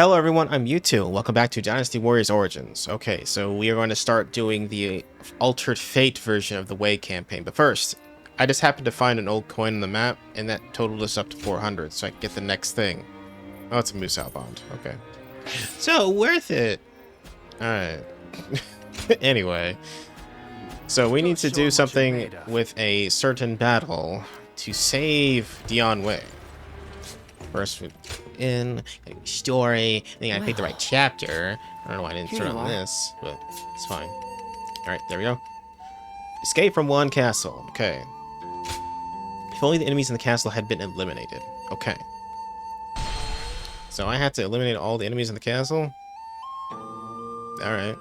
Hello everyone, I'm Yutu. Welcome back to Dynasty Warriors Origins. Okay, so we are going to start doing the Altered Fate version of the Wei campaign. But first, I just happened to find an old coin on the map, and that totaled us up to 400, so I can get the next thing. Oh, it's a Moose Out Bond. Okay. So, worth it! Alright. Anyway. So, we need to do something with a certain battle to save Dian Wei. First, in story, I think I picked the right chapter. I don't know why I didn't start on this, but it's fine. Alright, there we go. Escape from one castle. Okay. If only the enemies in the castle had been eliminated. Okay. So I had to eliminate all the enemies in the castle? Alright.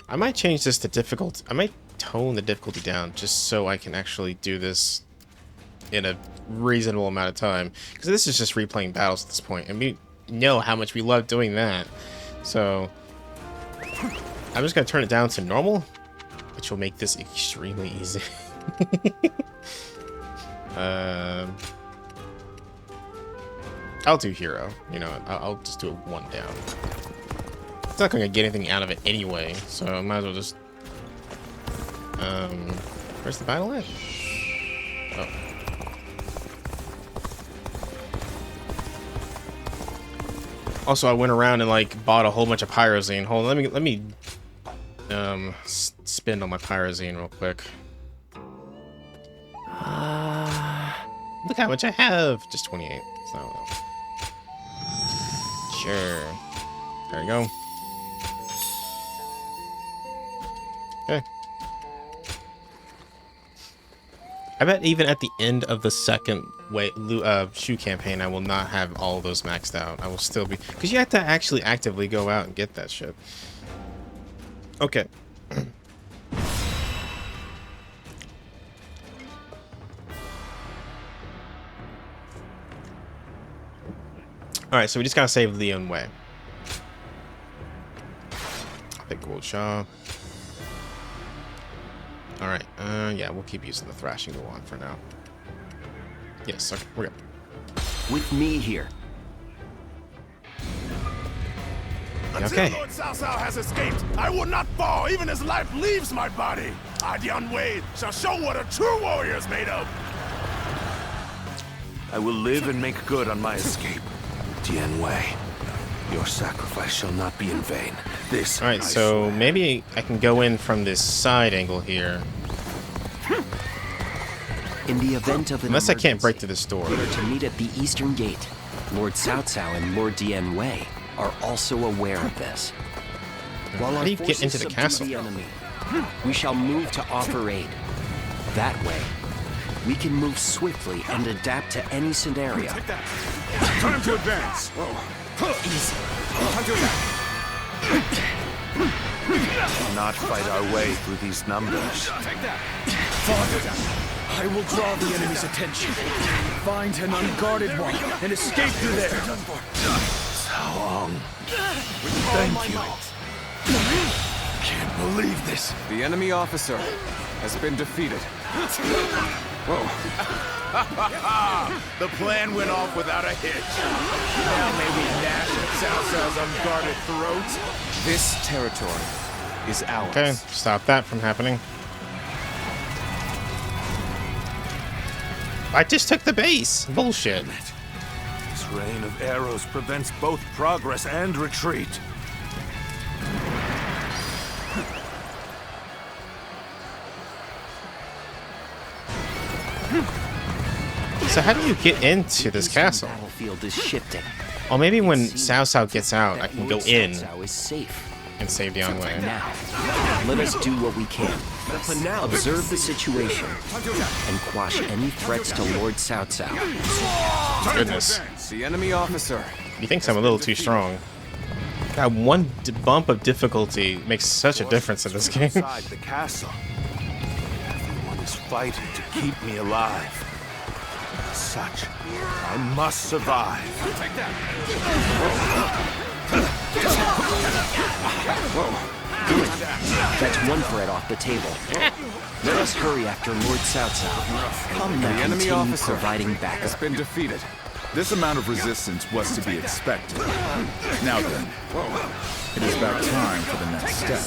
I might change this to difficult. I might tone the difficulty down just so I can actually do this in a reasonable amount of time, because this is just replaying battles at this point, and we know how much we love doing that. So I'm just gonna turn it down to normal, which will make this extremely easy. I'll do hero. You know, I'll just do it one down. It's not gonna get anything out of it anyway, so I might as well just where's the battle at? Oh. Also, I went around and like bought a whole bunch of pyrozine. Hold on, let me spend on my pyrozine real quick. Look how much I have. Just 28. It's not well. Sure. There we go. Okay. I bet even at the end of the second Shu campaign, I will not have all of those maxed out. I will still be... Because you have to actually actively go out and get that shit. Okay. Alright, so we just gotta save Dian Wei. I think Guo Jia. Alright, yeah, we'll keep using the thrashing go on for now. Yes, okay, we're good. With me here. Until Lord Cao Cao has escaped, I will not fall even as life leaves my body. I, Dian Wei, shall show what a true warrior is made of. I will live and make good on my escape. Dian Wei, your sacrifice shall not be in vain. This. Alright, so maybe I can go in from this side angle here. In the event of an Unless I can't break through this door. We are to meet at the eastern gate. Lord Cao Cao and Lord Dian Wei are also aware of this. While How do you get into the castle? The enemy, we shall move to offer aid. That way, we can move swiftly and adapt to any scenario. Time to advance. Easy. Not fight our way through these numbers. Father, I will draw the enemy's attention. Find an unguarded one and escape through there. How long? Thank you. Can't believe this. The enemy officer has been defeated. Whoa. The plan went off without a hitch. Now may we gnash at Cao Cao's unguarded throats. This territory is ours. Okay, stop that from happening. I just took the base. Bullshit. This rain of arrows prevents both progress and retreat. So how do you get into this castle? The battlefield is shifting. Well, maybe when Cao Cao gets out, I can go in Cao Cao is safe. and save Dian Wei. Now, let us do what we can. Observe the situation and quash any threats to Lord Cao Cao. Goodness. The enemy officer. He thinks I'm a little too strong. God, one bump of difficulty makes such a difference in this game. Inside the castle. Everyone is fighting to keep me alive. As such, I must survive. That's one threat off the table. Let us hurry after Lord Cao Cao. Come now, The enemy continue officer providing has backup. been defeated. This amount of resistance was to be expected. Now then, it is about time for the next step.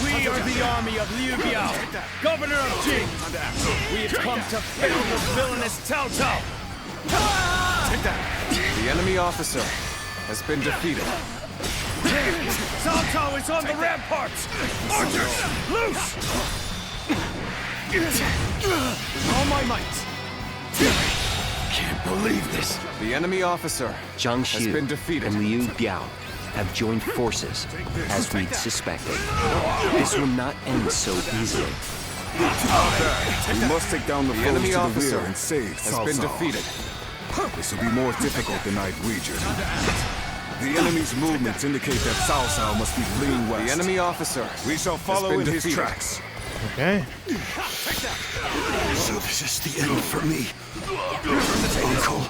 We are the army of Liu Biao, governor of Jing. We have come to fail the villainous Cao Cao. Take that. The enemy officer has been defeated. Cao Cao is on the ramparts. Archers, loose! With all my might. Can't believe this. The enemy officer Zhang has He been defeated. and Liu Biao have joined forces, as we'd suspected. This will not end so easily. We must take down the The foes enemy to the officer rear and save has Cao been Cao. defeated. This will be more difficult than I'd wagered. The enemy's movements indicate that Cao Cao must be fleeing west. The enemy officer We shall follow been in his defeated. tracks. Okay. So this is the end for me. Uncle,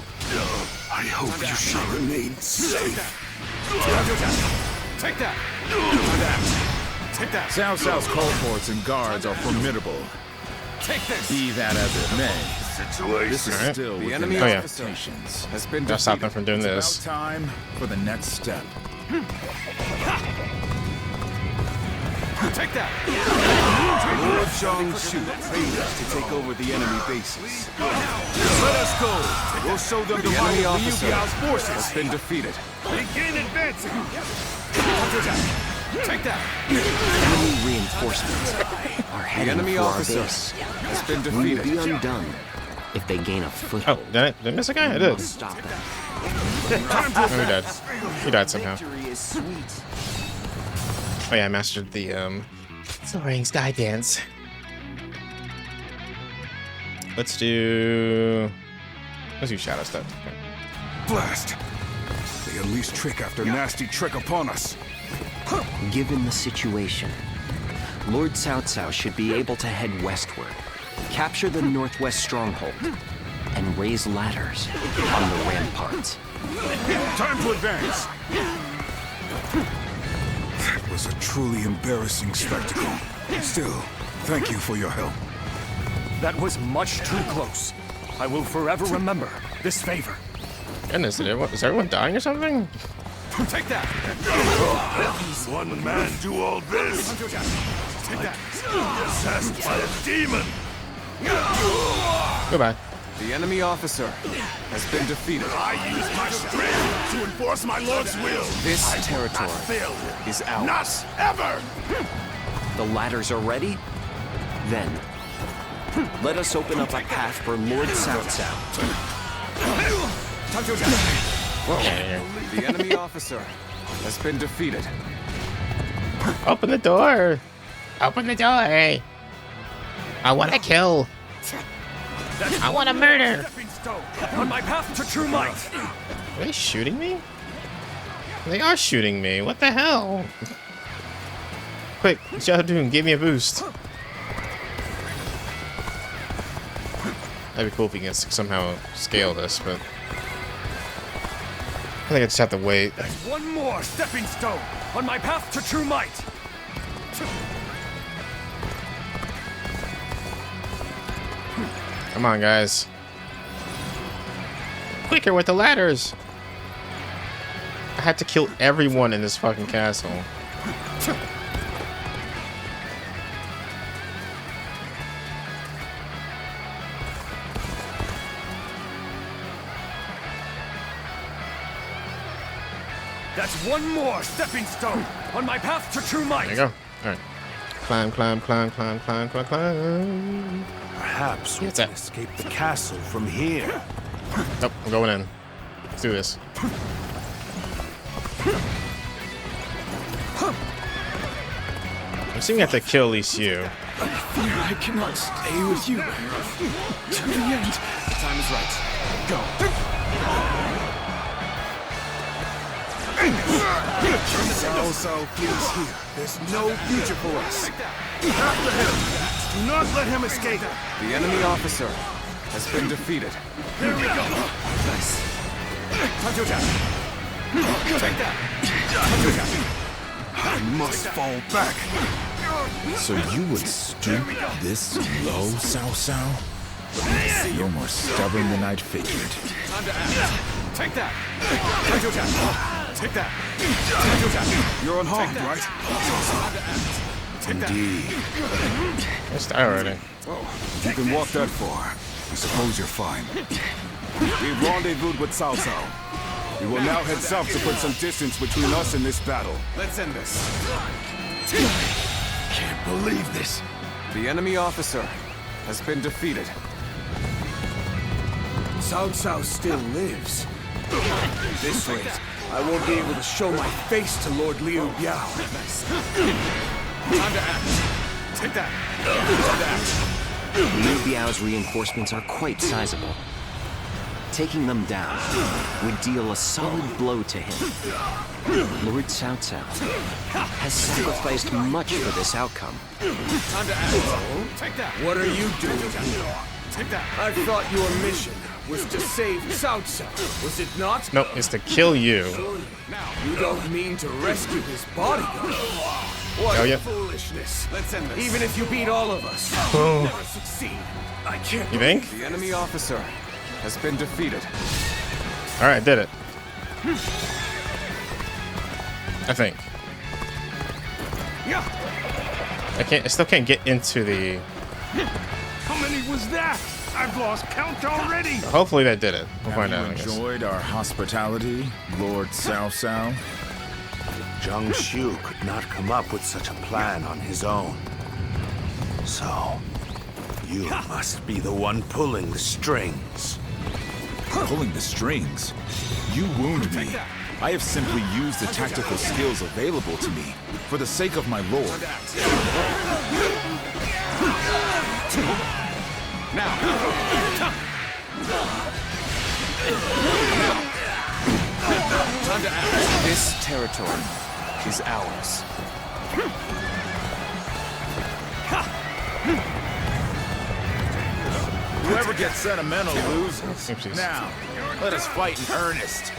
I hope you shall remain safe. Take that. Take that. Cao Cao's cohorts and guards are formidable. Take this. Be that as it may, this is Alright. still The within enemy yeah. officer expectations. has been Gotta stop them defeated. from doing It's this. about time for the next step. Take that. Lord Zhang He paid us to take over the enemy bases. Let us go. We'll show them the The might enemy of Liu officer Biao's has forces. been defeated. Begin advancing. Take that. Enemy reinforcements are The heading enemy for our officer base. has been We will be defeated. undone if they gain a Oh, foothold. did I miss a guy? I did. Stop them. Oh, he died. He died somehow. Victory is sweet. Oh yeah, I mastered the soaring sky dance. Let's do shadow stuff. Okay. Blast! They unleash trick after nasty trick upon us. Given the situation, Lord Cao Cao should be able to head westward, capture the northwest stronghold, and raise ladders on the ramparts. Time to advance! That was a truly embarrassing spectacle. Still, thank you for your help. That was much too close. I will forever remember this favor. Goodness, is everyone dying or something? Take that. One man do all this. Take that. Possessed by a demon. Goodbye. The enemy officer has been defeated. I use my strength to enforce my lord's will. This I will not territory fail is you. ours. Not ever. The ladders are ready? Then, let us open up a path for Lord Cao Cao. The enemy officer has been defeated. Open the door. Open the door. I want to kill. I want to murder. Stepping stone on my path to true might. Are they shooting me? They are shooting me. What the hell? Quick, Xiahou Dun, give me a boost. That'd be cool if we can somehow scale this, but I think I just have to wait. One more stepping stone on my path to true might. Come on, guys. Quicker with the ladders. I had to kill everyone in this fucking castle. That's one more stepping stone on my path to true might. There you go. Alright. Climb, climb, climb, climb, climb, climb, climb. Perhaps we What's can that? escape the castle from here. Nope, I'm going in. Let's do this. I'm assuming I have to kill Yu. I cannot stay with you to the end. The time is right. Go. Cao Cao flees here. There's no future for us. After him. Do not let him escape. The enemy officer has been defeated. There we go. Nice. Take that. I must fall back. So you would stoop this low, Cao Cao? You're more stubborn than I'd figured. Time to act. Take that. Take that. You're unharmed, right? Time to act. Take Indeed. Let's die already. You can walk that far. I suppose you're fine. We've rendezvoused with Cao Cao. We will now head south to put some distance between us and this battle. Let's end this. Can't believe this. The enemy officer has been defeated. Cao Cao still lives. At this rate, I won't be able to show my face to Lord Liu Biao. Time to act. Take that. Time to act. Liu Biao's reinforcements are quite sizable. Taking them down would deal a solid blow to him. Lord Cao Cao has sacrificed much for this outcome. Time to act. Take that. What are you doing here? Take that. I thought your mission was to save Cao Cao, was it not? Nope, it's to kill you. You don't mean to rescue his bodyguard. What Oh, yeah. foolishness. Let's end this. Even if you beat all of us, Oh. you'll never succeed. I can't. You think? The enemy officer has been defeated. Alright, did it. I think. I still can't get into the... How many was that? I've lost count already. Hopefully that did it. We'll Have find you out, I guess. enjoyed our hospitality, Lord Cao Cao? Zhang He could not come up with such a plan on his own. So, you must be the one pulling the strings. Pulling the strings? You wound me. I have simply used the tactical skills available to me for the sake of my lord. Time to act. This territory is ours. Whoever gets sentimental loses. Oopsies. Now, let us fight in earnest.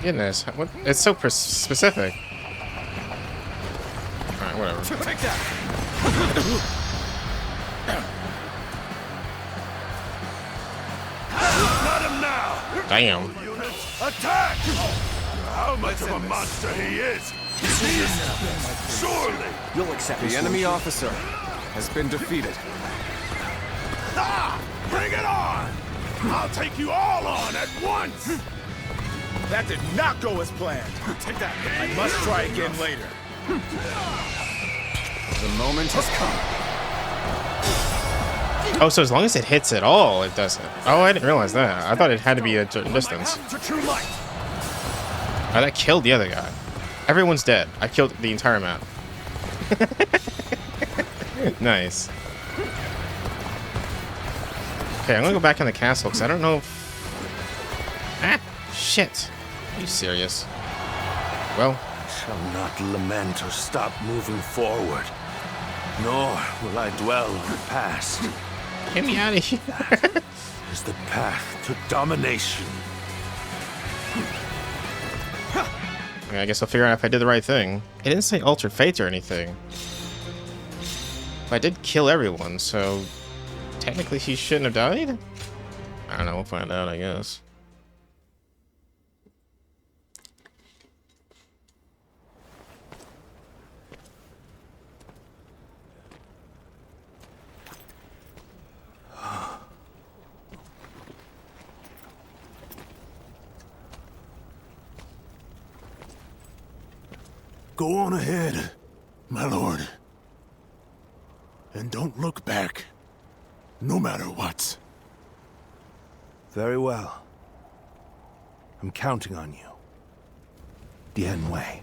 Goodness, what? It's so specific. Alright, whatever. Take that. Got him now. Damn. Units, attack! How much of a monster he is? Surely. You'll accept The this, enemy Lord. officer has been defeated. Ah! Bring it on! I'll take you all on at once! That did not go as planned. Take that. I must try again later. The moment has come. Oh, so as long as it hits at all, it doesn't. Oh, I didn't realize that. I thought it had to be a certain distance. To true light. Oh, that killed the other guy. Everyone's dead. I killed the entire map. Nice. Okay, I'm gonna go back in the castle because I don't know if... Ah, shit. Are you serious? Well, Shall not lament or stop moving forward, nor will I dwell on the past. get me out of here. Is the path to domination. Okay, I guess I'll figure out if I did the right thing. It didn't say altered fate or anything. But I did kill everyone, so technically he shouldn't have died? I don't know, we'll find out, I guess. Go on ahead, my lord. And don't look back, no matter what. Very well. I'm counting on you. Dian Wei.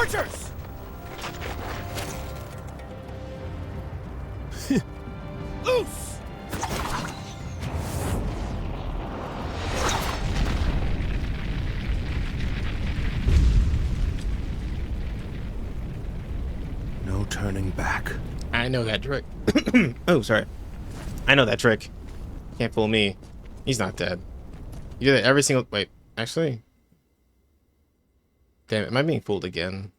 Archers! Loose! No turning back. I know that trick. Oh, sorry. I know that trick. Can't fool me. He's not dead. You do that every single... Wait, actually? Damn it, am I being fooled again?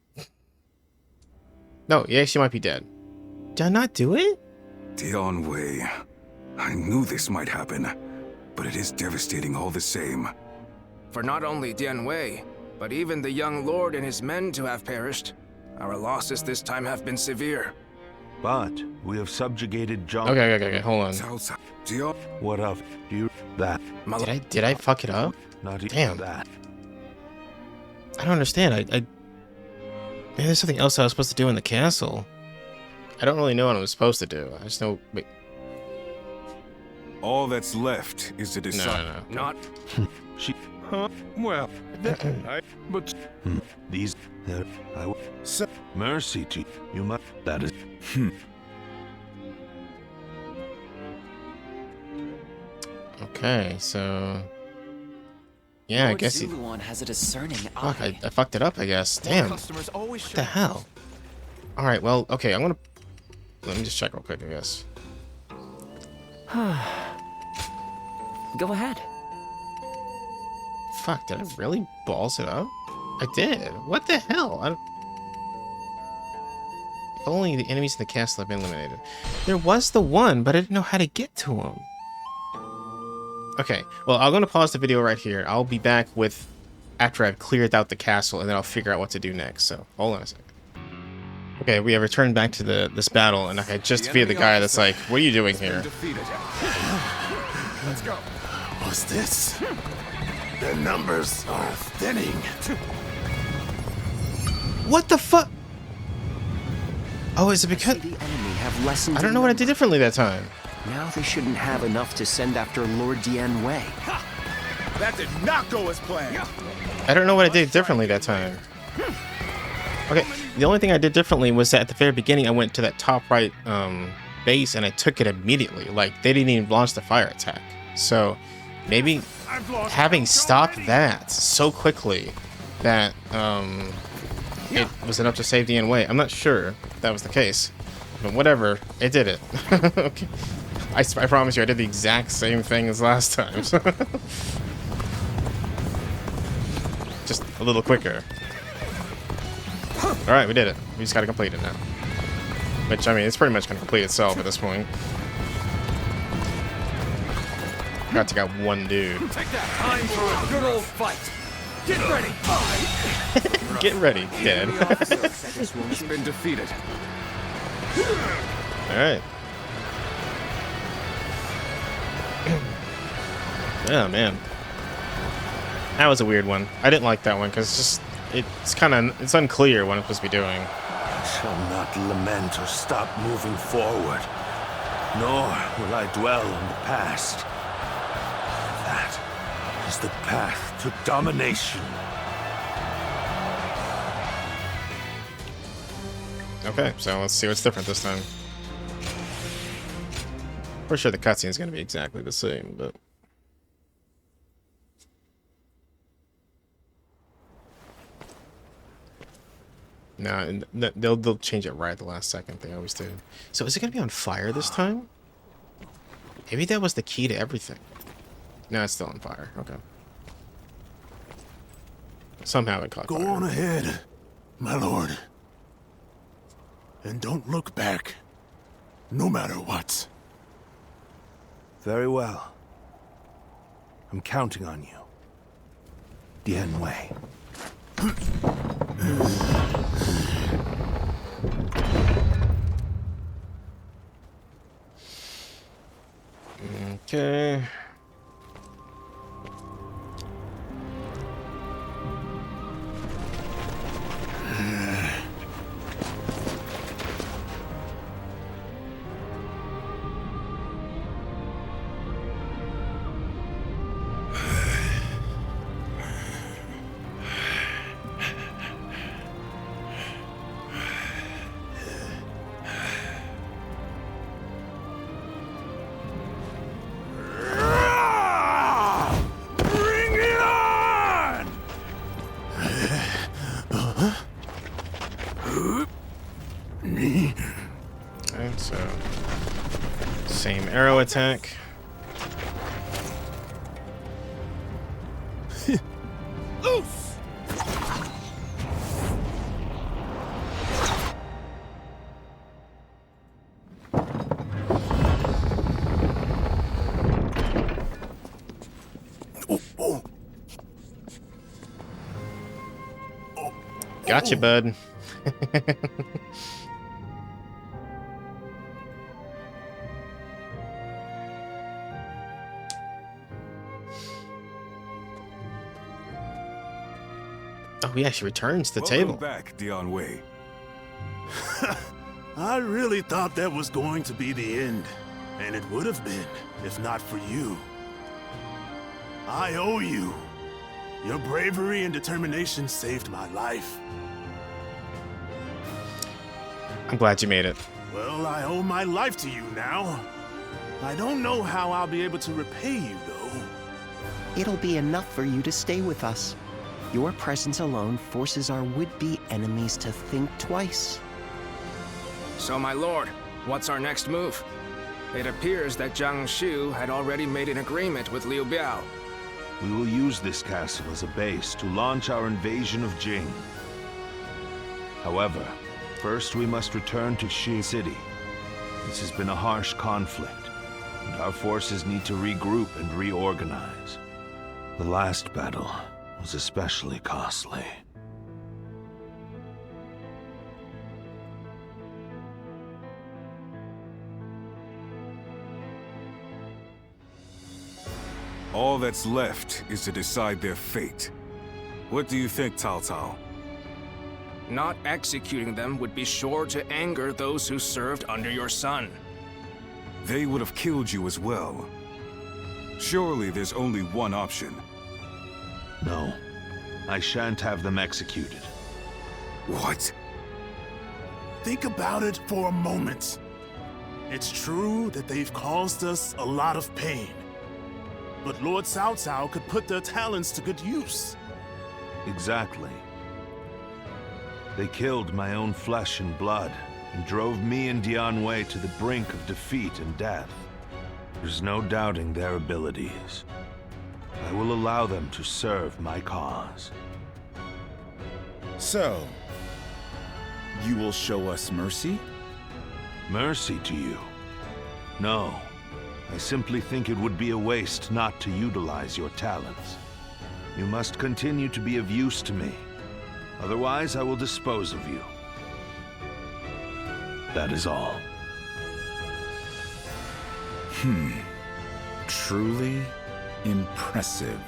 No, he actually might be dead. Did I not do it? Dian Wei. I knew this might happen, but it is devastating all the same. For not only Dian Wei, but even the young lord and his men to have perished. Our losses this time have been severe. But we have subjugated Zhang. Okay, hold on. Cao Cao. Dian. What of you? That. Did I fuck it up? Not even Damn. that. I don't understand. Maybe there's something else I was supposed to do in the castle. I don't really know what I was supposed to do. I just know... Wait. All that's left is to decide. No. Not She. Well, but These. I. Mercy to you. Must. That is. Okay, so... Yeah, I Lord guess he... Zuluan has a discerning Fuck, eye. I fucked it up, I guess. Damn. What Customers always the hell? Alright, well, okay, I'm gonna... Let me just check real quick, I guess. Go ahead. Fuck, did I really balls it up? I did. What the hell? If only the enemies in the castle have been eliminated. There was the one, but I didn't know how to get to him. Okay, well, I'm going to pause the video right here. I'll be back with after I've cleared out the castle, and then I'll figure out what to do next. So, hold on a second. Okay, we have returned back to this battle, and I just defeated the guy that's like, what are you doing here? Let's go. What's this? Their numbers are thinning. What the fuck? Oh, is it because... The enemy have lessened I don't in know what I number. did differently that time. Now they shouldn't have enough to send after Lord Dian Wei. That did not go as planned. I don't know what I did differently that time. Okay, the only thing I did differently was that at the very beginning I went to that top right base and I took it immediately. Like, they didn't even launch the fire attack. So, maybe having stopped that so quickly that it was enough to save Dian Wei. I'm not sure if that was the case. But whatever, it did it. Okay. I promise you I did the exact same thing as last time. So just a little quicker. Alright, we did it. We just gotta complete it now. Which, I mean, it's pretty much gonna complete itself at this point. Got to got one dude. Take that. Time for a good old fight. Get ready. Get ready, dead. Has been defeated. Alright. Yeah, man. That was a weird one. I didn't like that one because it's unclear what I'm supposed to be doing. I shall not lament or stop moving forward, nor will I dwell on the past. That is the path to domination. Okay, so let's see what's different this time. Pretty sure the cutscene is going to be exactly the same, but... No, they'll change it right at the last second. They always do. So is it going to be on fire this time? Maybe that was the key to everything. No, it's still on fire. Okay. Somehow it caught Go fire. on ahead, my lord. And don't look back, no matter what. Very well. I'm counting on you. Dian Wei. Okay. Alright, so same arrow attack. Loose! Gotcha, bud. Oh, he actually returns to the table. Welcome back, Dian Wei. I really thought that was going to be the end, and it would have been, if not for you. I owe you. Your bravery and determination saved my life. I'm glad you made it. Well, I owe my life to you now. I don't know how I'll be able to repay you, though. It'll be enough for you to stay with us. Your presence alone forces our would-be enemies to think twice. So, my lord, what's our next move? It appears that Zhang He had already made an agreement with Liu Biao. We will use this castle as a base to launch our invasion of Jing. However, first we must return to Xi City. This has been a harsh conflict, and our forces need to regroup and reorganize. The last battle was especially costly. All that's left is to decide their fate. What do you think, Cao Cao? Not executing them would be sure to anger those who served under your son. They would have killed you as well. Surely there's only one option. No, I shan't have them executed. What? Think about it for a moment. It's true that they've caused us a lot of pain. But Lord Cao Cao could put their talents to good use. Exactly. They killed my own flesh and blood, and drove me and Dian Wei to the brink of defeat and death. There's no doubting their abilities. I will allow them to serve my cause. So, you will show us mercy? Mercy to you? No. I simply think it would be a waste not to utilize your talents. You must continue to be of use to me. Otherwise, I will dispose of you. That is all. Truly impressive.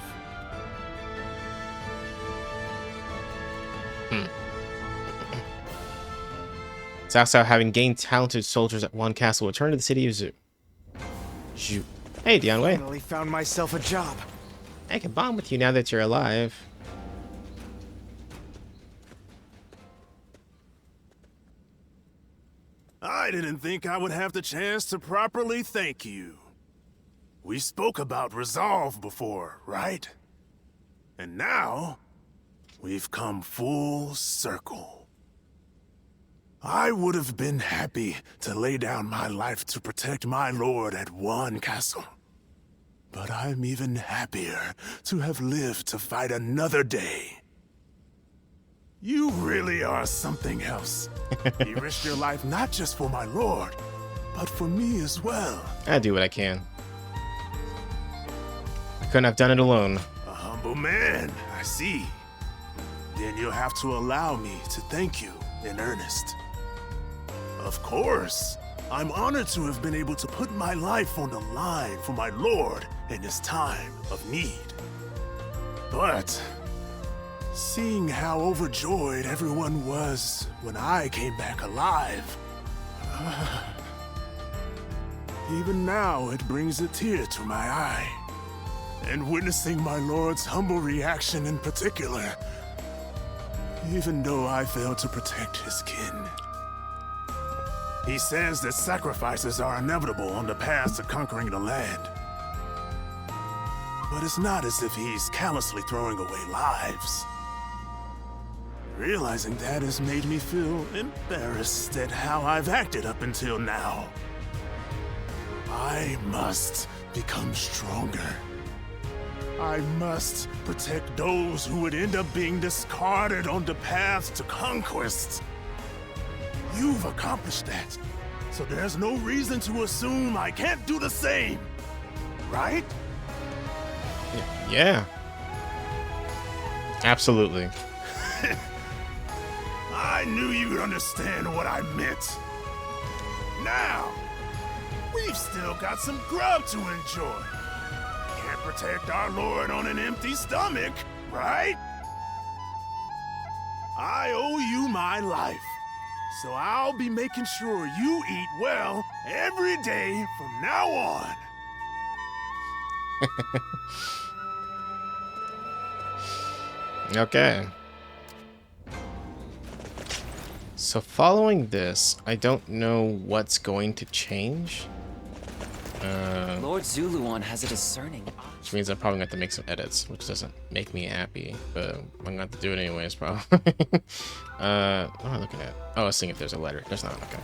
Cao Cao, having gained talented soldiers at one castle, returned to the city of Zhu. Hey, Dian Wei. Finally found myself a job. I can bond with you now that you're alive. I didn't think I would have the chance to properly thank you. We spoke about resolve before, right? And now, we've come full circle. I would have been happy to lay down my life to protect my lord at one castle. But I'm even happier to have lived to fight another day. You really are something else. You risked your life not just for my lord, but for me as well. I do what I can. I couldn't have done it alone. A humble man, I see. Then you'll have to allow me to thank you in earnest. Of course, I'm honored to have been able to put my life on the line for my lord in his time of need. But seeing how overjoyed everyone was when I came back alive, even now it brings a tear to my eye. And witnessing my lord's humble reaction in particular, even though I failed to protect his kin. He says that sacrifices are inevitable on the path to conquering the land. But it's not as if he's callously throwing away lives. Realizing that has made me feel embarrassed at how I've acted up until now. I must become stronger. I must protect those who would end up being discarded on the path to conquest. You've accomplished that, so there's no reason to assume I can't do the same, right? Yeah. Absolutely. I knew you'd understand what I meant. Now, we've still got some grub to enjoy. Can't protect our Lord on an empty stomach, right? I owe you my life, so I'll be making sure you eat well every day from now on. Okay. So following this, I don't know what's going to change. Lord Zuluan has a discerning eye. Which means I'm probably going to have to make some edits, which doesn't make me happy, but I'm going to have to do it anyways, probably. What am I looking at? Oh, I was seeing if there's a letter. There's not. Okay.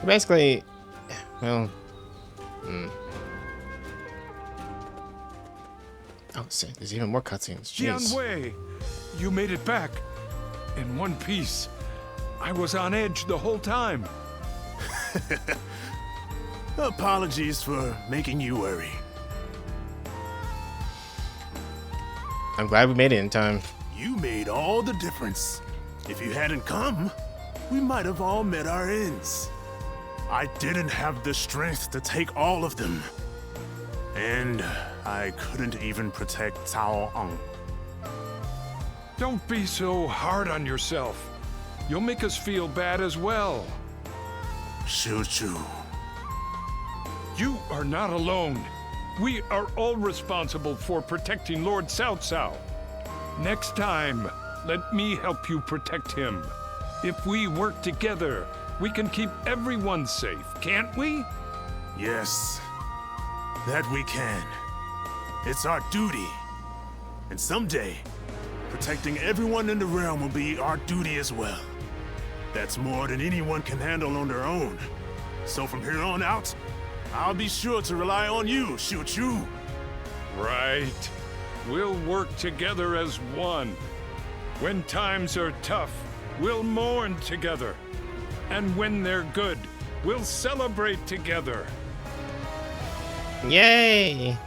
Basically, well, oh, see, there's even more cutscenes. Dian Jeez. Wei, you made it back. In one piece. I was on edge the whole time. Apologies for making you worry. I'm glad we made it in time. You made all the difference. If you hadn't come, we might have all met our ends. I didn't have the strength to take all of them. And I couldn't even protect Cao Cao. Don't be so hard on yourself. You'll make us feel bad as well. Xiu. You are not alone. We are all responsible for protecting Lord Cao Cao. Next time, let me help you protect him. If we work together, we can keep everyone safe, can't we? Yes, that we can. It's our duty. And someday, protecting everyone in the realm will be our duty as well. That's more than anyone can handle on their own. So from here on out, I'll be sure to rely on you, Xiu Chu. Right. We'll work together as one. When times are tough, we'll mourn together. And when they're good, we'll celebrate together. Yay!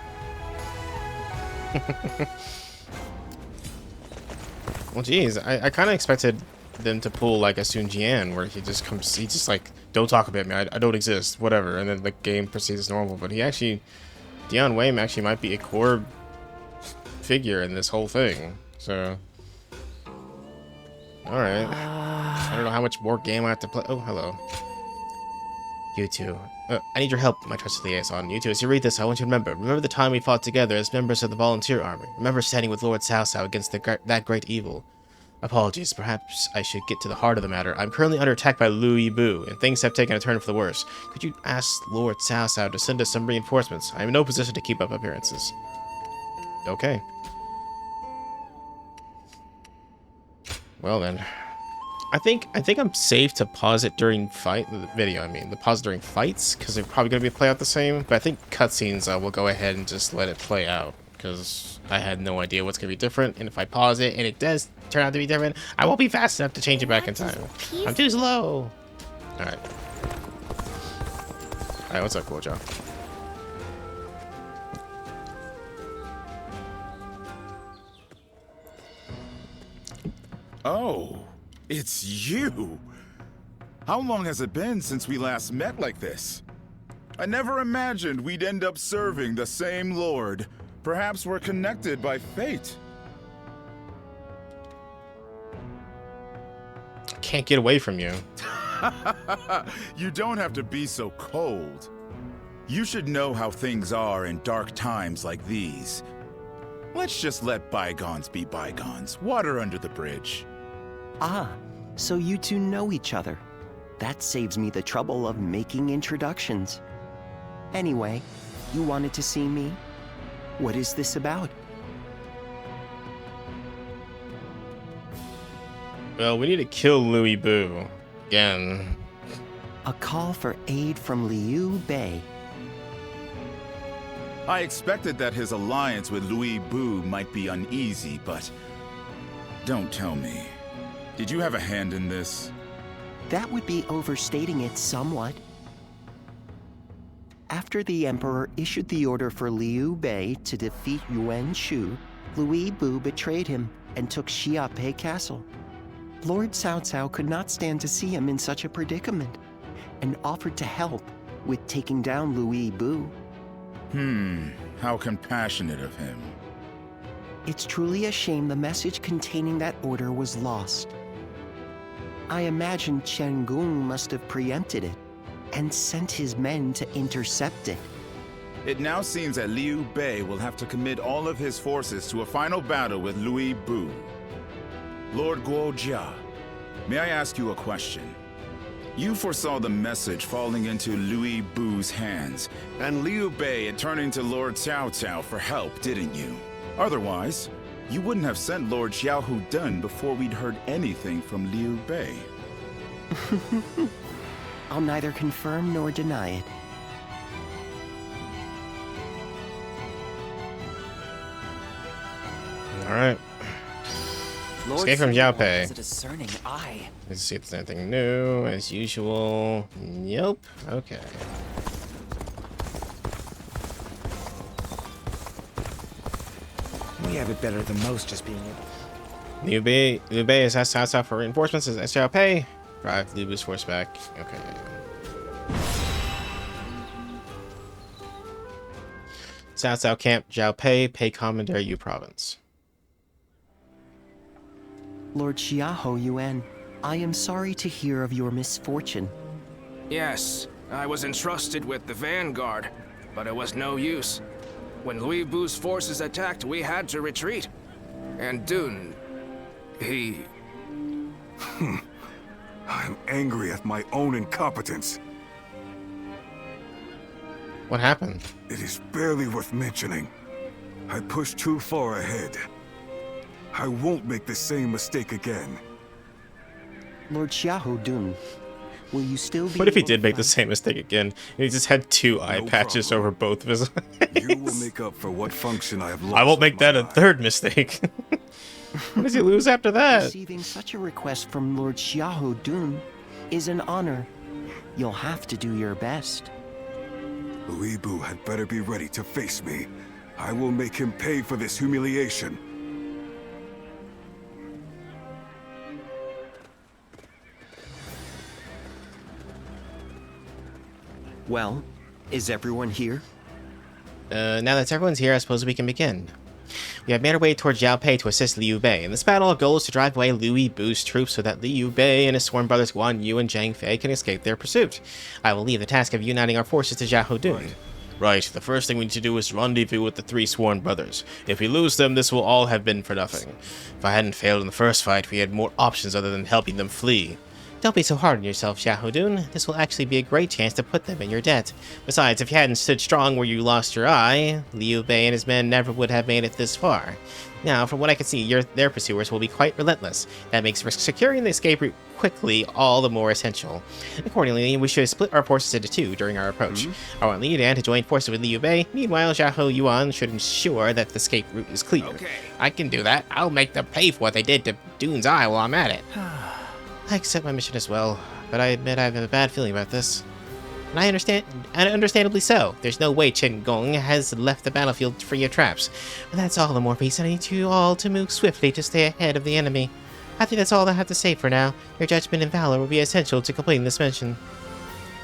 Well, geez, I kind of expected them to pull like a Sun Jian, where he just like, don't talk about me, I don't exist, whatever, and then the game proceeds as normal. But Dian Wei actually might be a core figure in this whole thing. So, all right, I don't know how much more game I have to play. Oh, hello, you two. I need your help, my trusted liaison. You two, as you read this, I want you to remember the time we fought together as members of the volunteer army. Remember standing with Lord Cao Cao against that great evil. Apologies, perhaps I should get to the heart of the matter. I'm currently under attack by Lu Yibu, and things have taken a turn for the worse. Could you ask Lord Cao Cao to send us some reinforcements? I am in no position to keep up appearances. Okay. Well then. I think I'm safe to pause it during the pause during fights, because they're probably going to be play out the same. But I think cutscenes, we'll go ahead and just let it play out, because I had no idea what's going to be different. And if I pause it and it does turn out to be different, I won't be fast enough to change it back in time. I'm too slow. Alright. Alright, what's up, Guo Jia? Oh, it's you! How long has it been since we last met like this? I never imagined we'd end up serving the same lord. Perhaps we're connected by fate. Can't get away from you. You don't have to be so cold. You should know how things are in dark times like these. Let's just let bygones be bygones. Water under the bridge. Ah, so you two know each other. That saves me the trouble of making introductions. Anyway, you wanted to see me? What is this about? Well, we need to kill Louis Bu. Again. A call for aid from Liu Bei. I expected that his alliance with Louis Bu might be uneasy, but don't tell me. Did you have a hand in this? That would be overstating it somewhat. After the Emperor issued the order for Liu Bei to defeat Yuan Shu, Louis Bu betrayed him and took Xiaopei Castle. Lord Cao Cao could not stand to see him in such a predicament and offered to help with taking down Louis Bu. How compassionate of him. It's truly a shame the message containing that order was lost. I imagine Chen Gong must have preempted it and sent his men to intercept it. It now seems that Liu Bei will have to commit all of his forces to a final battle with Louis Bu. Lord Guo Jia, may I ask you a question? You foresaw the message falling into Louis Bu's hands, and Liu Bei turning to Lord Cao Cao for help, didn't you? Otherwise, you wouldn't have sent Lord Xiahou Dun before we'd heard anything from Liu Bei. I'll neither confirm nor deny it. Alright. Lord Escape from Zuluan Xiaopei. has a discerning eye. Let's see if there's anything new, as usual. Nope. Okay. We have it better than most, just being able. Liu Bei is asked Cao Cao for reinforcements as Xiaopei. Drive Liu Bu's force back. Okay. Cao Cao Camp, Xiaopei, Pei Commandery Yu Province. Lord Xiahou Yuan, I am sorry to hear of your misfortune. Yes, I was entrusted with the vanguard, but it was no use. When Louis Bu's forces attacked, we had to retreat. And Dun, he... I'm angry at my own incompetence. What happened? It is barely worth mentioning. I pushed too far ahead. I won't make the same mistake again. Lord Xiahou Dun, will you still be What if he able did to make the fight? same mistake again? And he just had two eye patches problem. over both of his eyes. You will make up for what function I have lost. I won't make with that my a eye. third mistake. What does he lose after that? Receiving such a request from Lord Xiahou Dun is an honor. You'll have to do your best. Louis Bu had better be ready to face me. I will make him pay for this humiliation. Well, is everyone here? Now that everyone's here, I suppose we can begin. We have made our way towards Xiaopei to assist Liu Bei. In this battle, our goal is to drive away Louis Bu's troops so that Liu Bei and his sworn brothers Guandu and Zhang He can escape their pursuit. I will leave the task of uniting our forces to Xiahou Dun. Right, the first thing we need to do is rendezvous with the three sworn brothers. If we lose them, this will all have been for nothing. If I hadn't failed in the first fight, we had more options other than helping them flee. Don't be so hard on yourself, Xiahou Dun. This will actually be a great chance to put them in your debt. Besides, if you hadn't stood strong where you lost your eye, Liu Bei and his men never would have made it this far. Now, from what I can see, their pursuers will be quite relentless. That makes securing the escape route quickly all the more essential. Accordingly, we should split our forces into two during our approach. I want Liu Dan to join forces with Liu Bei. Meanwhile, Xiahou Yuan should ensure that the escape route is clear. Okay. I can do that. I'll make them pay for what they did to Dun's eye while I'm at it. I accept my mission as well, but I admit I have a bad feeling about this. And understandably so. There's no way Chen Gong has left the battlefield free of traps. But that's all the more reason I need you all to move swiftly to stay ahead of the enemy. I think that's all I have to say for now. Your judgment and valor will be essential to completing this mission.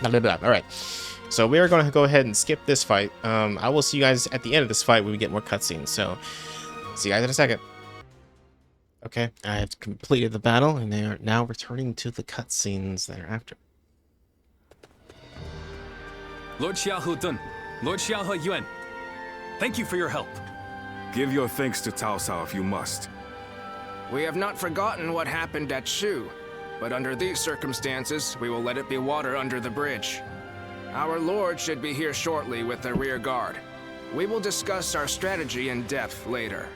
Blah, blah, blah. Alright. So we are going to go ahead and skip this fight. I will see you guys at the end of this fight when we get more cutscenes. So, see you guys in a second. Okay, I have completed the battle, and they are now returning to the cutscenes thereafter. Lord Xiahou Dun, Lord Xiahou Yuan, thank you for your help. Give your thanks to Cao Cao if you must. We have not forgotten what happened at Shu, but under these circumstances, we will let it be water under the bridge. Our lord should be here shortly with the rear guard. We will discuss our strategy in depth later.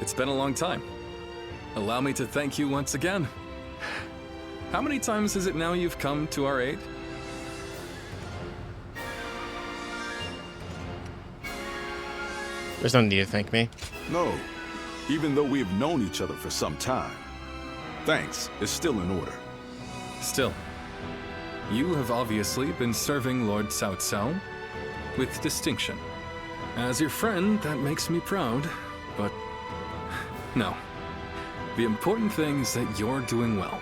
It's been a long time. Allow me to thank you once again. How many times is it now you've come to our aid? There's no need to thank me. No, even though we have known each other for some time. Thanks is still in order. Still, you have obviously been serving Lord Cao Cao with distinction. As your friend, that makes me proud, but no. The important thing is that you're doing well.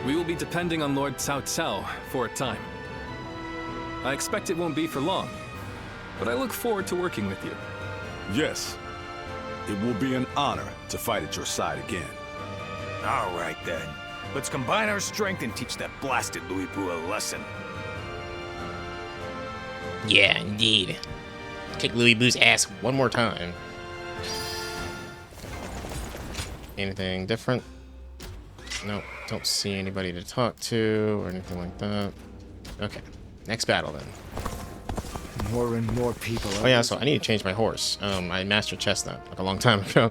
We will be depending on Lord Cao Cao for a time. I expect it won't be for long, but I look forward to working with you. Yes, it will be an honor to fight at your side again. All right, then. Let's combine our strength and teach that blasted Louis Bu a lesson. Yeah, indeed. Kick Louis Bu's ass one more time. Anything different? Nope, don't see anybody to talk to or anything like that. Okay, next battle then. More and more people. Oh yeah, so I need to change my horse. I mastered chestnut like a long time ago.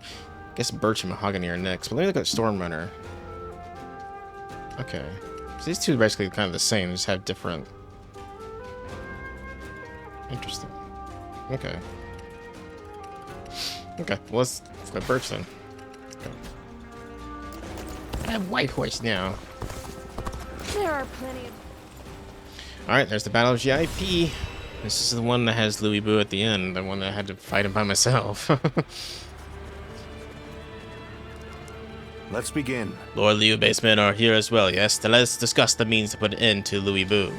Guess birch and mahogany are next, but let me look at Stormrunner. Okay, so these two are basically kind of the same, just have different. Interesting. Okay. Okay, well, let's go birch then. Okay. I have white horse now. There are plenty of... Alright, there's the Battle of Xiapi. This is the one that has Louis Bu at the end, the one that I had to fight him by myself. Let's begin. Lord Liu Bei's men are here as well, yes? Then let's discuss the means to put an end to Louis Bu.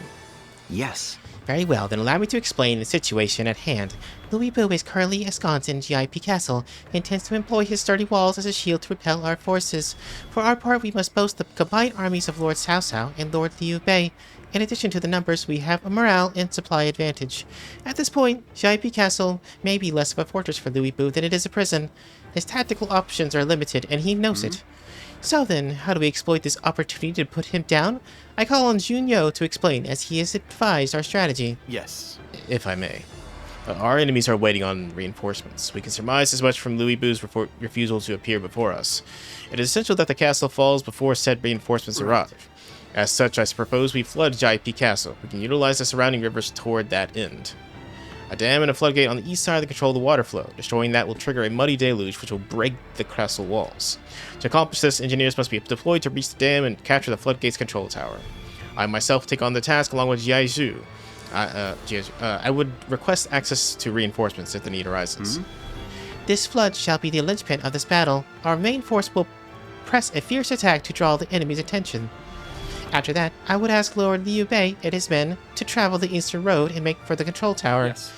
Yes. Very well, then allow me to explain the situation at hand. Louis Bu is currently ensconced in Xiapi Castle, and intends to employ his sturdy walls as a shield to repel our forces. For our part, we must boast the combined armies of Lord Cao Cao and Lord Liu Bei. In addition to the numbers, we have a morale and supply advantage. At this point, Xiapi Castle may be less of a fortress for Louis Bu than it is a prison. His tactical options are limited, and he knows it. So then, how do we exploit this opportunity to put him down? I call on Xun Yu to explain, as he has advised our strategy. Yes. If I may. Our enemies are waiting on reinforcements. We can surmise as much from Louis Bu's refusal to appear before us. It is essential that the castle falls before said reinforcements arrive. As such, I propose we flood Xiapi Castle. We can utilize the surrounding rivers toward that end. A dam and a floodgate on the east side that control the water flow. Destroying that will trigger a muddy deluge which will break the castle walls. To accomplish this, engineers must be deployed to reach the dam and capture the floodgate's control tower. I myself take on the task along with Jiaizhu. I would request access to reinforcements if the need arises. This flood shall be the linchpin of this battle. Our main force will press a fierce attack to draw the enemy's attention. After that, I would ask Lord Liu Bei and his men to travel the eastern road and make for the control tower. Yes.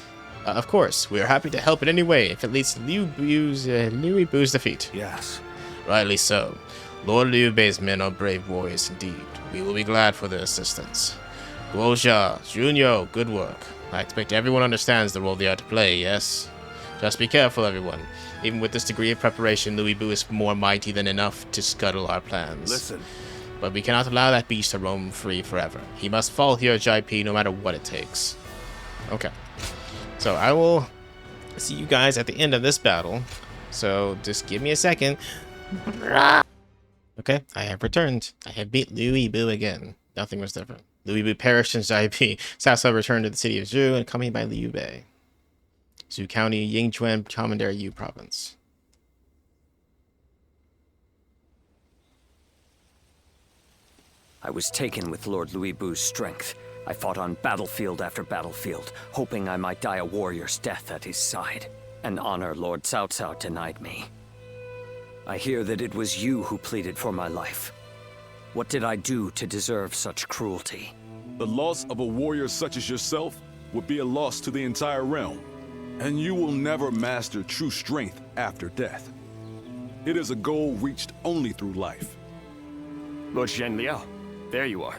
Of course, we are happy to help in any way if it leads to Louis Bu's defeat. Yes. Rightly so. Lord Liu Bei's men are brave warriors indeed. We will be glad for their assistance. Guo Jia, Xun Yu, good work. I expect everyone understands the role they are to play, yes? Just be careful, everyone. Even with this degree of preparation, Louis Bu is more mighty than enough to scuttle our plans. Listen. But we cannot allow that beast to roam free forever. He must fall here at Xiapi no matter what it takes. Okay. So I will see you guys at the end of this battle. So just give me a second. Okay, I have returned. I have beat Louis Bu again. Nothing was different. Louis Bu perished in Xiapi. Cao Cao returned to the city of Zhu and accompanied by Liu Bei. Zhu County, Yingchuan, Commandery Yu Province. I was taken with Lord Louis Bu's strength. I fought on battlefield after battlefield, hoping I might die a warrior's death at his side. An honor Lord Cao Cao denied me. I hear that it was you who pleaded for my life. What did I do to deserve such cruelty? The loss of a warrior such as yourself would be a loss to the entire realm, and you will never master true strength after death. It is a goal reached only through life. Lord Zhenliao, there you are.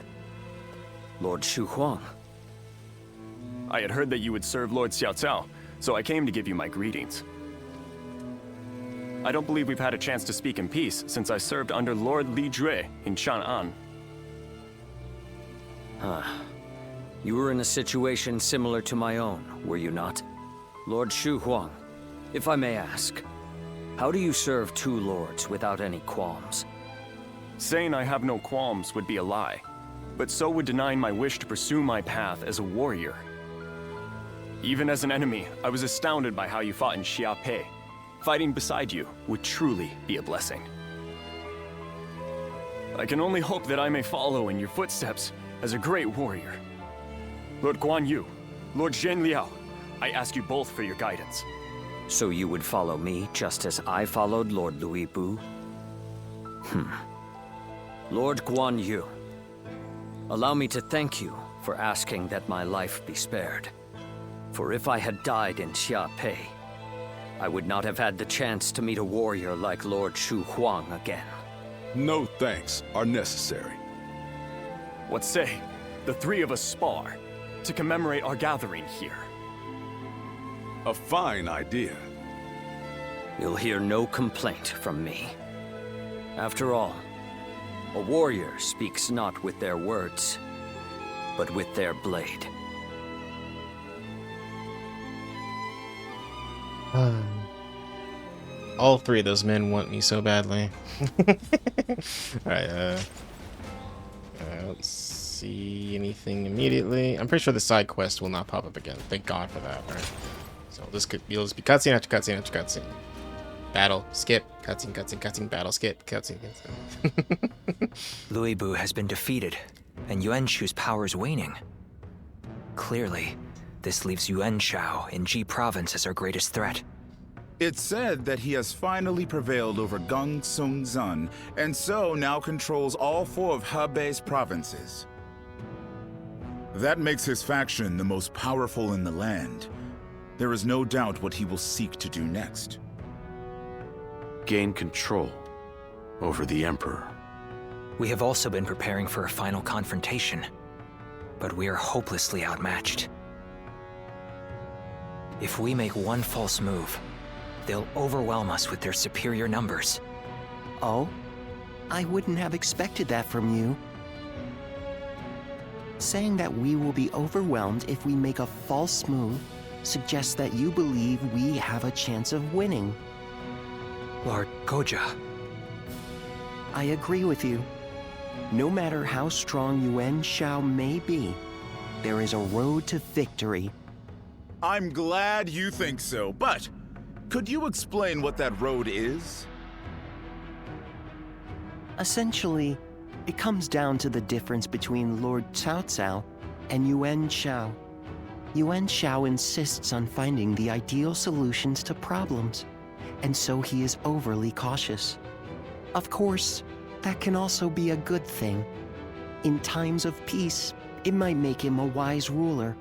Lord Shu Huang. I had heard that you would serve Lord Cao Cao, so I came to give you my greetings. I don't believe we've had a chance to speak in peace since I served under Lord Li Jue in Chang'an. You were in a situation similar to my own, were you not? Lord Shu Huang, if I may ask, How do you serve two lords without any qualms? Saying I have no qualms would be a lie, but so would denying my wish to pursue my path as a warrior. Even as an enemy, I was astounded by how you fought in Xiaopei. Fighting beside you would truly be a blessing. I can only hope that I may follow in your footsteps as a great warrior. Lord Guan Yu, Lord Zhen Liao, I ask you both for your guidance. So you would follow me just as I followed Lord Louis Bu? Lord Guan Yu, allow me to thank you for asking that my life be spared. For if I had died in Xiaopei, I would not have had the chance to meet a warrior like Lord Shu Huang again. No thanks are necessary. What say, the three of us spar to commemorate our gathering here? A fine idea. You'll hear no complaint from me. After all, a warrior speaks not with their words, but with their blade. All three of those men want me so badly. Alright, let's see anything immediately. I'm pretty sure the side quest will not pop up again. Thank God for that. Alright. So this could be cutscene after cutscene after cutscene. Battle, skip, cutscene, cutscene, cutscene, battle, skip, cutscene, cutscene. Louis Bu has been defeated, and Yuan Shu's power is waning. Clearly, this leaves Yuan Shao in Ji Province as our greatest threat. It's said that he has finally prevailed over Geng Sung Zun, and so now controls all 4 of Hebei's provinces. That makes his faction the most powerful in the land. There is no doubt what he will seek to do next. Gain control over the Emperor. We have also been preparing for a final confrontation, but we are hopelessly outmatched. If we make one false move, they'll overwhelm us with their superior numbers. Oh? I wouldn't have expected that from you. Saying that we will be overwhelmed if we make a false move suggests that you believe we have a chance of winning. Lord Guo Jia. I agree with you. No matter how strong Yuan Shao may be, there is a road to victory. I'm glad you think so, but could you explain what that road is? Essentially, it comes down to the difference between Lord Cao Cao and Yuan Shao. Yuan Shao insists on finding the ideal solutions to problems, and so he is overly cautious. Of course, that can also be a good thing. In times of peace, it might make him a wise ruler.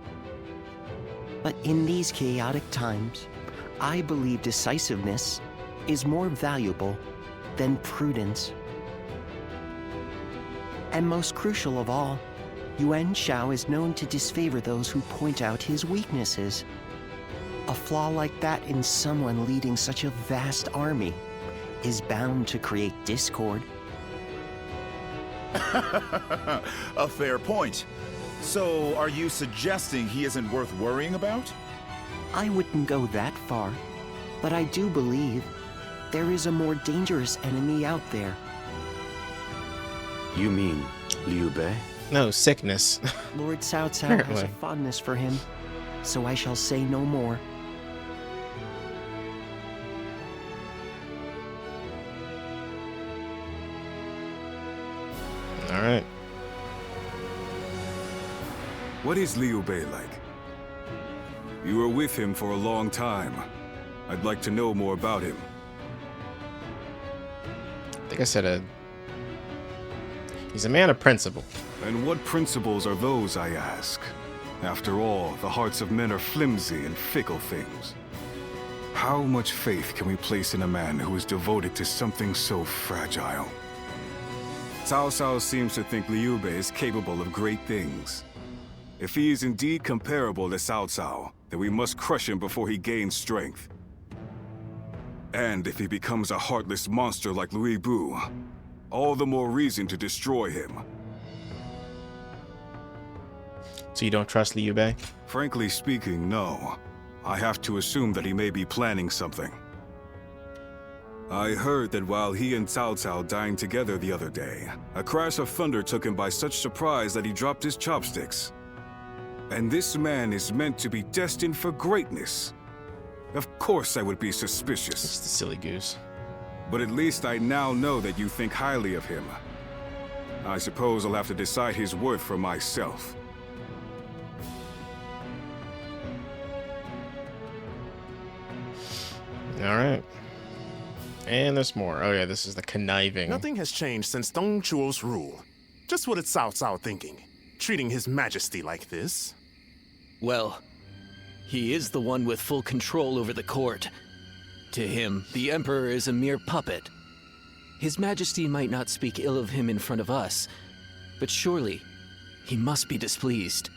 But in these chaotic times, I believe decisiveness is more valuable than prudence. And most crucial of all, Yuan Shao is known to disfavor those who point out his weaknesses. A flaw like that in someone leading such a vast army is bound to create discord. A fair point. So, are you suggesting he isn't worth worrying about? I wouldn't go that far, but I do believe there is a more dangerous enemy out there. You mean Liu Bei? No, sickness. Lord Cao Cao has a fondness for him, so I shall say no more. Alright. What is Liu Bei like? You were with him for a long time. I'd like to know more about him. I think I said he's a man of principle. And what principles are those, I ask? After all, the hearts of men are flimsy and fickle things. How much faith can we place in a man who is devoted to something so fragile? Cao Cao seems to think Liu Bei is capable of great things. If he is indeed comparable to Cao Cao, then we must crush him before he gains strength. And if he becomes a heartless monster like Louis Bu, all the more reason to destroy him. So you don't trust Liu Bei? Frankly speaking, no. I have to assume that he may be planning something. I heard that while he and Cao Cao dined together the other day, a crash of thunder took him by such surprise that he dropped his chopsticks. And this man is meant to be destined for greatness. Of course I would be suspicious. It's the silly goose. But at least I now know that you think highly of him. I suppose I'll have to decide his worth for myself. Alright. And there's more. Oh yeah, this is the conniving. Nothing has changed since Dong Chuo's rule. Just what is Cao Cao thinking? Treating his majesty like this? Well, he is the one with full control over the court. To him, the Emperor is a mere puppet. His Majesty might not speak ill of him in front of us, but surely he must be displeased.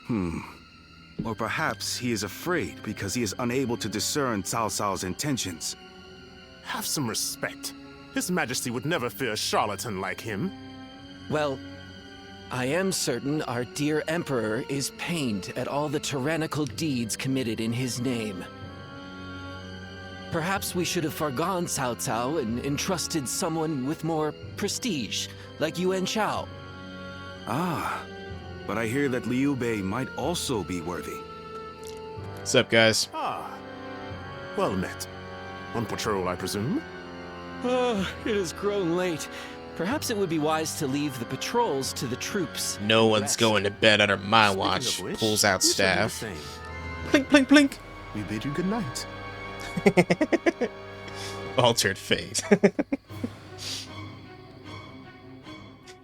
Or perhaps he is afraid because he is unable to discern Cao Cao's intentions. Have some respect. His Majesty would never fear a charlatan like him. Well, I am certain our dear Emperor is pained at all the tyrannical deeds committed in his name. Perhaps we should have forgone Cao Cao and entrusted someone with more prestige, like Yuan Shao. Ah, but I hear that Liu Bei might also be worthy. What's up, guys? Ah, well met. On patrol, I presume? It has grown late. Perhaps it would be wise to leave the patrols to the troops. No one's going to bed under my watch. Which, Pulls out we shall do the staff. same. Plink, plink, plink. We bid you good night. Altered fate.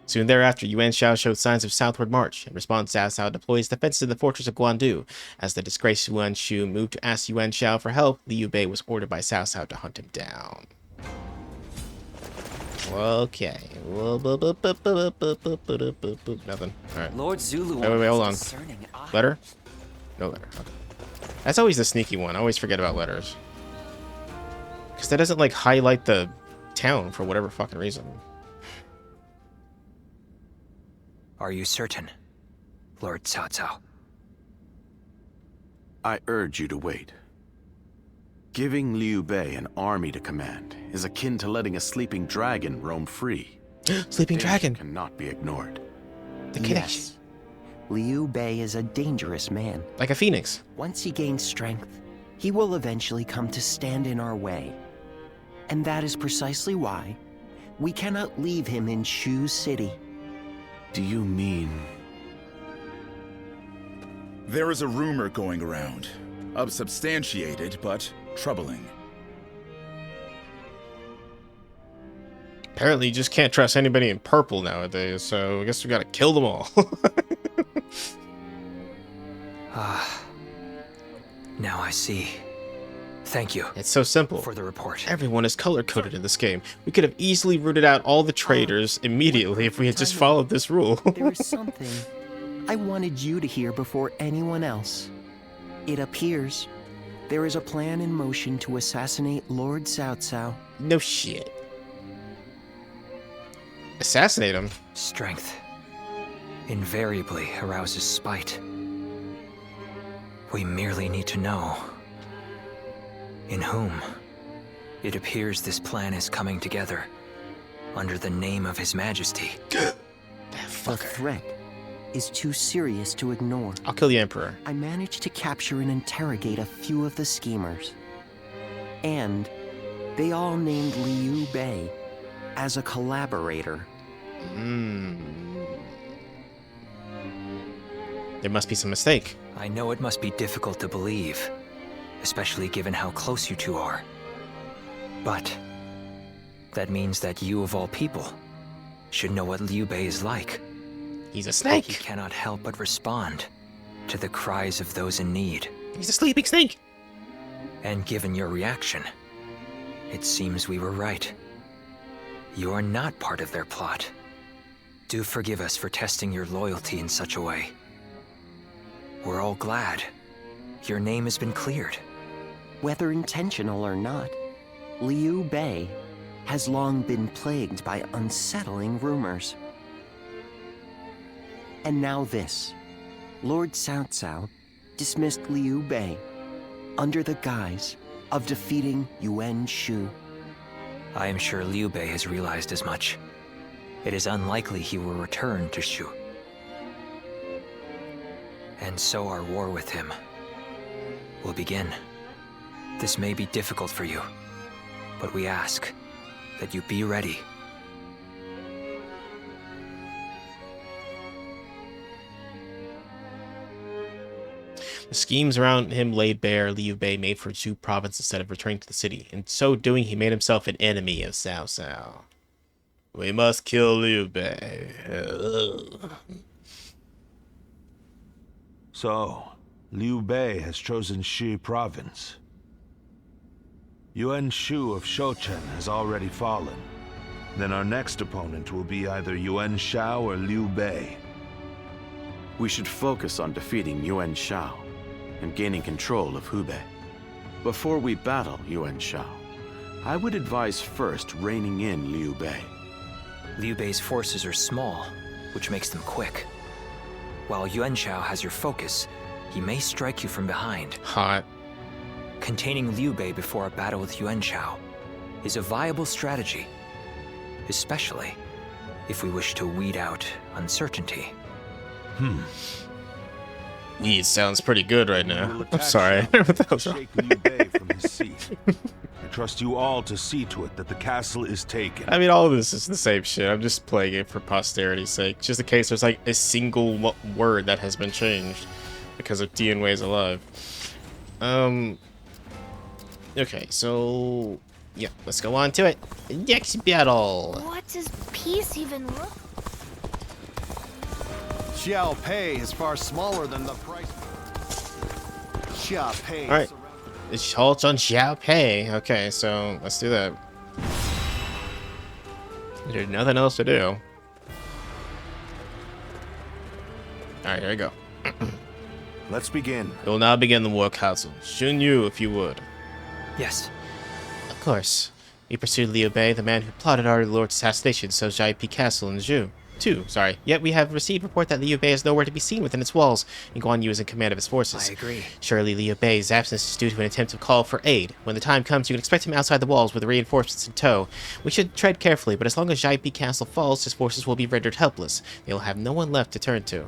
Soon thereafter, Yuan Shao showed signs of southward march. In response, Cao Cao deploys defenses to the fortress of Guandu. As the disgraced Yuan Shu moved to ask Yuan Shao for help, Liu Bei was ordered by Cao Cao to hunt him down. Okay. Nothing. Alright. Lord Zulu. Wait, hold on. Letter? No letter. Okay. That's always the sneaky one. I always forget about letters. Because that doesn't, like, highlight the town for whatever fucking reason. Are you certain, Lord Cao Cao? I urge you to wait. Giving Liu Bei an army to command is akin to letting a sleeping dragon roam free. Sleeping dragon cannot be ignored. The connection. Yes. Liu Bei is a dangerous man. Like a phoenix. Once he gains strength, he will eventually come to stand in our way. And that is precisely why we cannot leave him in Shu City. Do you mean... There is a rumor going around. Unsubstantiated, but troubling. Apparently you just can't trust anybody in purple nowadays, so I guess we gotta kill them all. Now I see. Thank you. It's so simple. For the report. Everyone is color-coded in this game. We could have easily rooted out all the traitors immediately if we had just followed this rule. There is something I wanted you to hear before anyone else. It appears there is a plan in motion to assassinate Lord Cao Cao. No shit. Assassinate him? Strength invariably arouses spite. We merely need to know in whom. It appears this plan is coming together under the name of His Majesty. The threat is too serious to ignore. I'll kill the Emperor. I managed to capture and interrogate a few of the schemers. And they all named Liu Bei as a collaborator. There must be some mistake. I know it must be difficult to believe, especially given how close you two are. But that means that you, of all people, should know what Liu Bei is like. He's a snake. He cannot help but respond to the cries of those in need. He's a sleeping snake. And given your reaction, it seems we were right. You are not part of their plot. Do forgive us for testing your loyalty in such a way. We're all glad your name has been cleared. Whether intentional or not, Liu Bei has long been plagued by unsettling rumors. And now this. Lord Cao Cao dismissed Liu Bei under the guise of defeating Yuan Shu? I am sure Liu Bei has realized as much. It is unlikely he will return to Shu. And so our war with him will begin. This may be difficult for you, but we ask that you be ready. The schemes around him laid bare, Liu Bei made for Zhu province instead of returning to the city. In so doing, he made himself an enemy of Cao Cao. We must kill Liu Bei. So, Liu Bei has chosen Shi province. Yuan Shu of Shouchen has already fallen. Then our next opponent will be either Yuan Shao or Liu Bei. We should focus on defeating Yuan Shao and gaining control of Hubei. Before we battle Yuan Shao, I would advise first reining in Liu Bei. Liu Bei's forces are small, which makes them quick. While Yuan Shao has your focus, he may strike you from behind. Hot. Containing Liu Bei before a battle with Yuan Shao is a viable strategy, especially if we wish to weed out uncertainty. He sounds pretty good right now. I'm sorry. Shake Liu Bei from his seat. I trust you all to see to it that the castle is taken. I mean, all of this is the same shit. I'm just playing it for posterity's sake. Just in case there's like a single word that has been changed because of Dian Wei's alive. Okay, so yeah, let's go on to it. Next battle. What does peace even look? Xiaopei is far smaller than the price. Xiaopei. All right, it's halt on Xiaopei. Okay, so let's do that. There's nothing else to do. All right, here we go. Let's begin. We will now begin the war council. Xun Yu, if you would. Yes. Of course. We pursued Liu Bei, the man who plotted our lord's assassination, so Xiapi Castle in Zhu. Yet we have received report that Liu Bei is nowhere to be seen within its walls, and Guan Yu is in command of his forces. I agree. Surely Liu Bei's absence is due to an attempt to call for aid. When the time comes, you can expect him outside the walls with reinforcements in tow. We should tread carefully, but as long as Xiapi Castle falls, his forces will be rendered helpless. They will have no one left to turn to.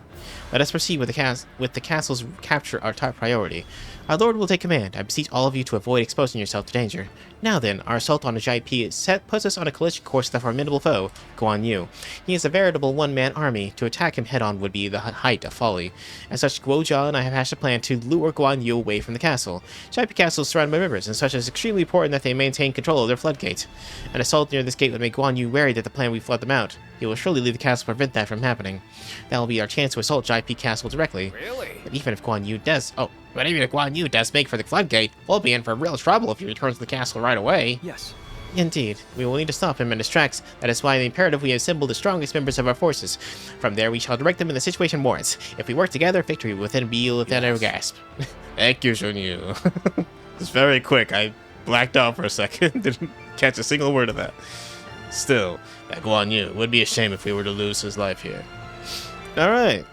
Let us proceed with the castle's capture our top priority. Our lord will take command. I beseech all of you to avoid exposing yourself to danger. Now then, our assault on the Xiapi puts us on a collision course with our formidable foe, Guan Yu. He is a veritable one-man army. To attack him head-on would be the height of folly. As such, Guo Jia and I have hatched a plan to lure Guan Yu away from the castle. Xiapi Castle is surrounded by rivers, and such is extremely important that they maintain control of their floodgate. An assault near this gate would make Guan Yu wary that the plan we flood them out. He will surely leave the castle to prevent that from happening. That will be our chance to assault Xiapi Castle directly. Really? But even if Guan Yu does make for the floodgate, we'll be in for real trouble if he returns to the castle right away. Yes. Indeed. We will need to stop him in his tracks. That is why in the imperative we assemble the strongest members of our forces. From there we shall direct them in the situation warrants. If we work together, victory will then be within our grasp. Thank you, Xun Yu. It's very quick. I blacked out for a second. Didn't catch a single word of that. Still, that Guan Yu, it would be a shame if we were to lose his life here. Alright.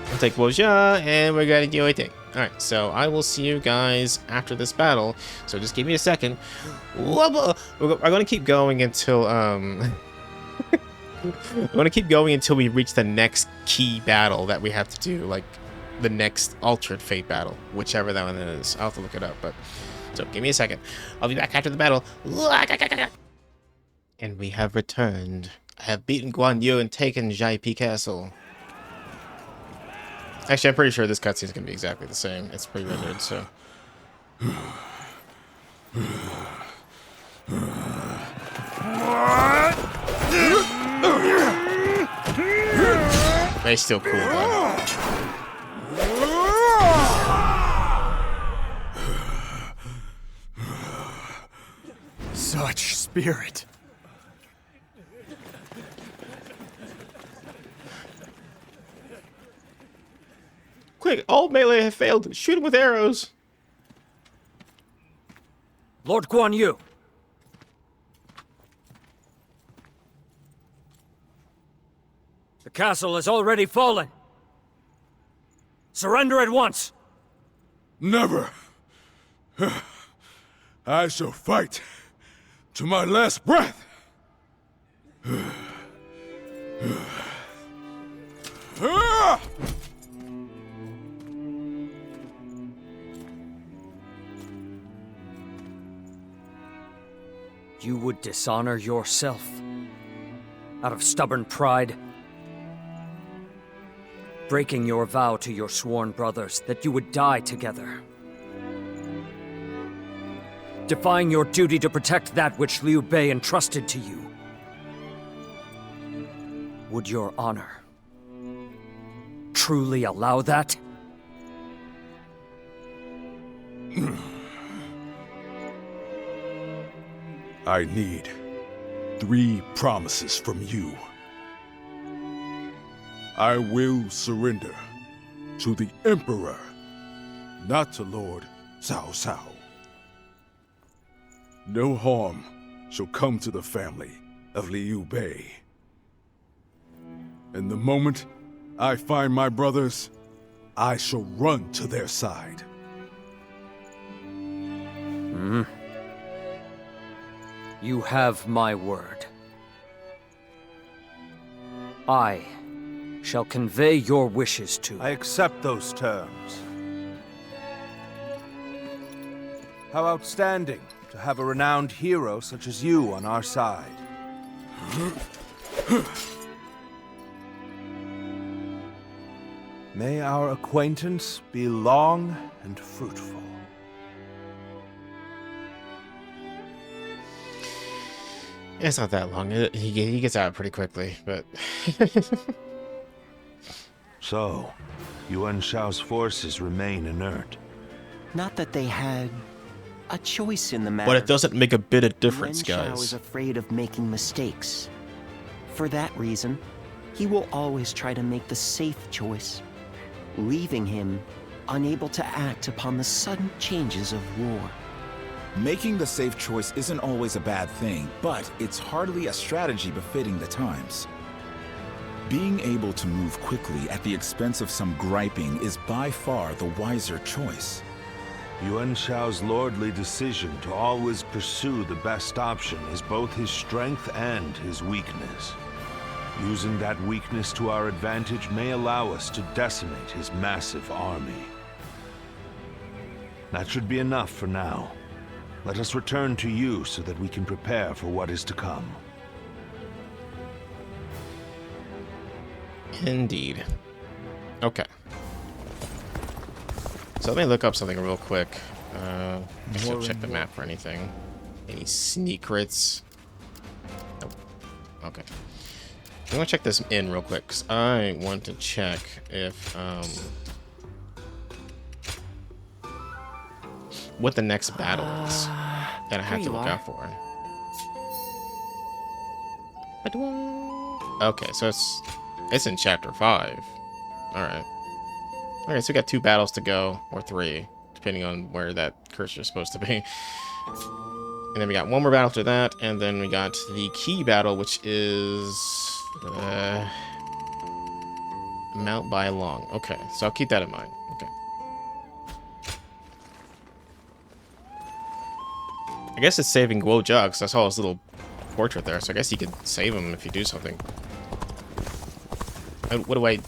We'll take Guo Jia, and we're gonna do a thing. Alright, so I will see you guys after this battle. So just give me a second. We're gonna keep going until we're gonna keep going until we reach the next key battle that we have to do, like the next Altered Fate battle, whichever that one is. I'll have to look it up, but so give me a second. I'll be back after the battle. And we have returned. I have beaten Guan Yu and taken Xiapi Castle. Actually, I'm pretty sure this cutscene is going to be exactly the same. It's pre-rendered, so. They still cool, though. Such spirit. Quick, all melee have failed. Shoot him with arrows. Lord Guan Yu. The castle has already fallen. Surrender at once. Never. I shall fight to my last breath. You would dishonor yourself out of stubborn pride, breaking your vow to your sworn brothers that you would die together, defying your duty to protect that which Liu Bei entrusted to you. Would your honor truly allow that? I need 3 promises from you. I will surrender to the Emperor, not to Lord Cao Cao. No harm shall come to the family of Liu Bei. And the moment I find my brothers, I shall run to their side. You have my word. I shall convey your wishes to... I accept those terms. How outstanding to have a renowned hero such as you on our side. May our acquaintance be long and fruitful. It's not that long. He gets out pretty quickly, but... So, Yuan Shao's forces remain inert. Not that they had a choice in the matter. But it doesn't make a bit of difference, Yuan Shao guys. is afraid of making mistakes. For that reason, he will always try to make the safe choice, leaving him unable to act upon the sudden changes of war. Making the safe choice isn't always a bad thing, but it's hardly a strategy befitting the times. Being able to move quickly at the expense of some griping is by far the wiser choice. Yuan Shao's lordly decision to always pursue the best option is both his strength and his weakness. Using that weakness to our advantage may allow us to decimate his massive army. That should be enough for now. Let us return to you so that we can prepare for what is to come. Indeed. Okay. So let me look up something real quick. I should check the map for anything. Any secrets? Nope. Okay. I'm gonna check this inn real quick, because I want to check if, what the next battle is that I have to look out for. Okay, so it's in chapter 5. Alright. Okay, so we got 2 battles to go, or 3, depending on where that cursor is supposed to be. And then we got 1 more battle after that, and then we got the key battle, which is Mount Bai Long. Okay, so I'll keep that in mind. Okay. I guess it's saving Guo Jia, because I saw his little portrait there, so I guess you could save him if you do something. What do I...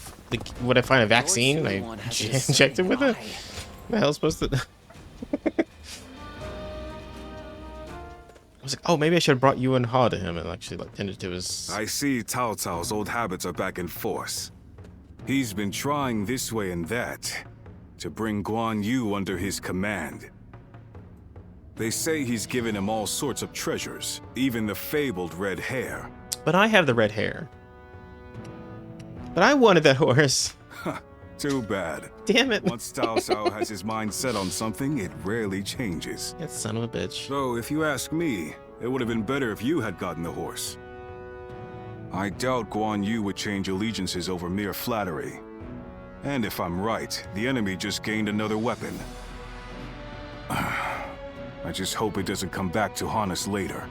Would I find a vaccine and I inject him with it? What the hell is supposed to... I was like, oh, maybe I should have brought Yuanhua to him and actually tended to his... I see Cao Cao's old habits are back in force. He's been trying this way and that to bring Guan Yu under his command. They say he's given him all sorts of treasures, even the fabled red hair. But I have the red hair. But I wanted that horse. Too bad. Damn it. Once Cao Cao has his mind set on something, it rarely changes. That son of a bitch. So, if you ask me, it would have been better if you had gotten the horse. I doubt Guan Yu would change allegiances over mere flattery. And if I'm right, the enemy just gained another weapon. I just hope it doesn't come back to haunt us later.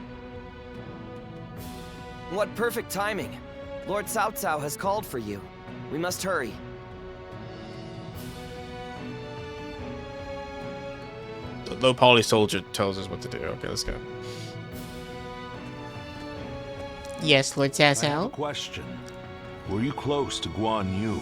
What perfect timing. Lord Cao Cao has called for you. We must hurry. The low poly soldier tells us what to do. Okay, let's go. Yes, Lord I have a Xiahou. question. Were you close to Guan Yu?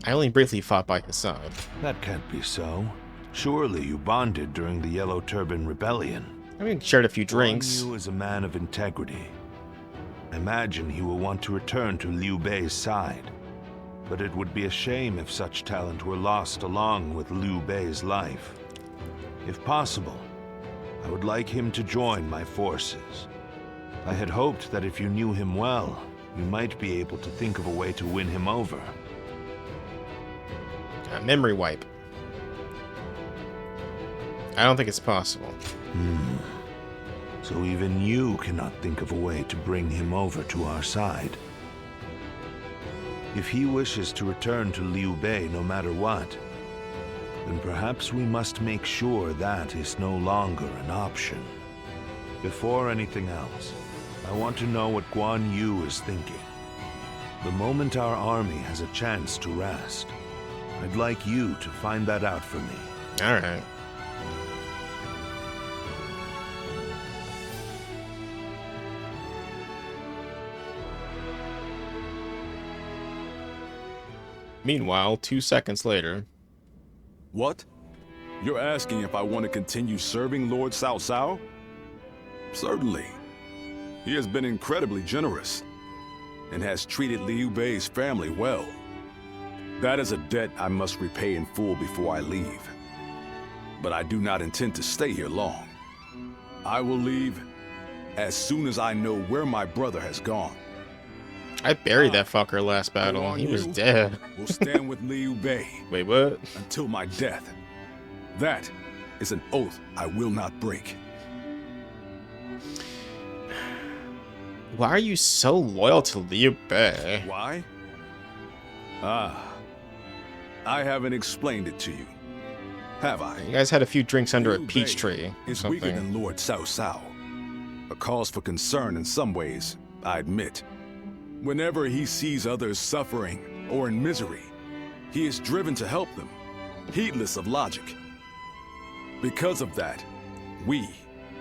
I only briefly fought by his side. That can't be so. Surely you bonded during the Yellow Turban Rebellion. I mean, shared a few drinks. Guan Yu is a man of integrity. I imagine he will want to return to Liu Bei's side. But it would be a shame if such talent were lost along with Liu Bei's life. If possible, I would like him to join my forces. I had hoped that if you knew him well, you might be able to think of a way to win him over. Memory wipe. I don't think it's possible. So even you cannot think of a way to bring him over to our side. If he wishes to return to Liu Bei no matter what, then perhaps we must make sure that is no longer an option. Before anything else, I want to know what Guan Yu is thinking. The moment our army has a chance to rest, I'd like you to find that out for me. All right. Meanwhile, 2 seconds later. What? You're asking if I want to continue serving Lord Cao Cao? Certainly. He has been incredibly generous and has treated Liu Bei's family well. That is a debt I must repay in full before I leave. But I do not intend to stay here long. I will leave as soon as I know where my brother has gone. I buried that fucker last battle. He was dead. Will stand with Liu Bei. Wait, what? Until my death. That is an oath I will not break. Why are you so loyal to Liu Bei? Why? I haven't explained it to you, have I? You guys had a few drinks under a peach tree. It's weaker than Lord Cao Cao. A cause for concern in some ways, I admit. Whenever he sees others suffering or in misery, he is driven to help them, heedless of logic. Because of that, we,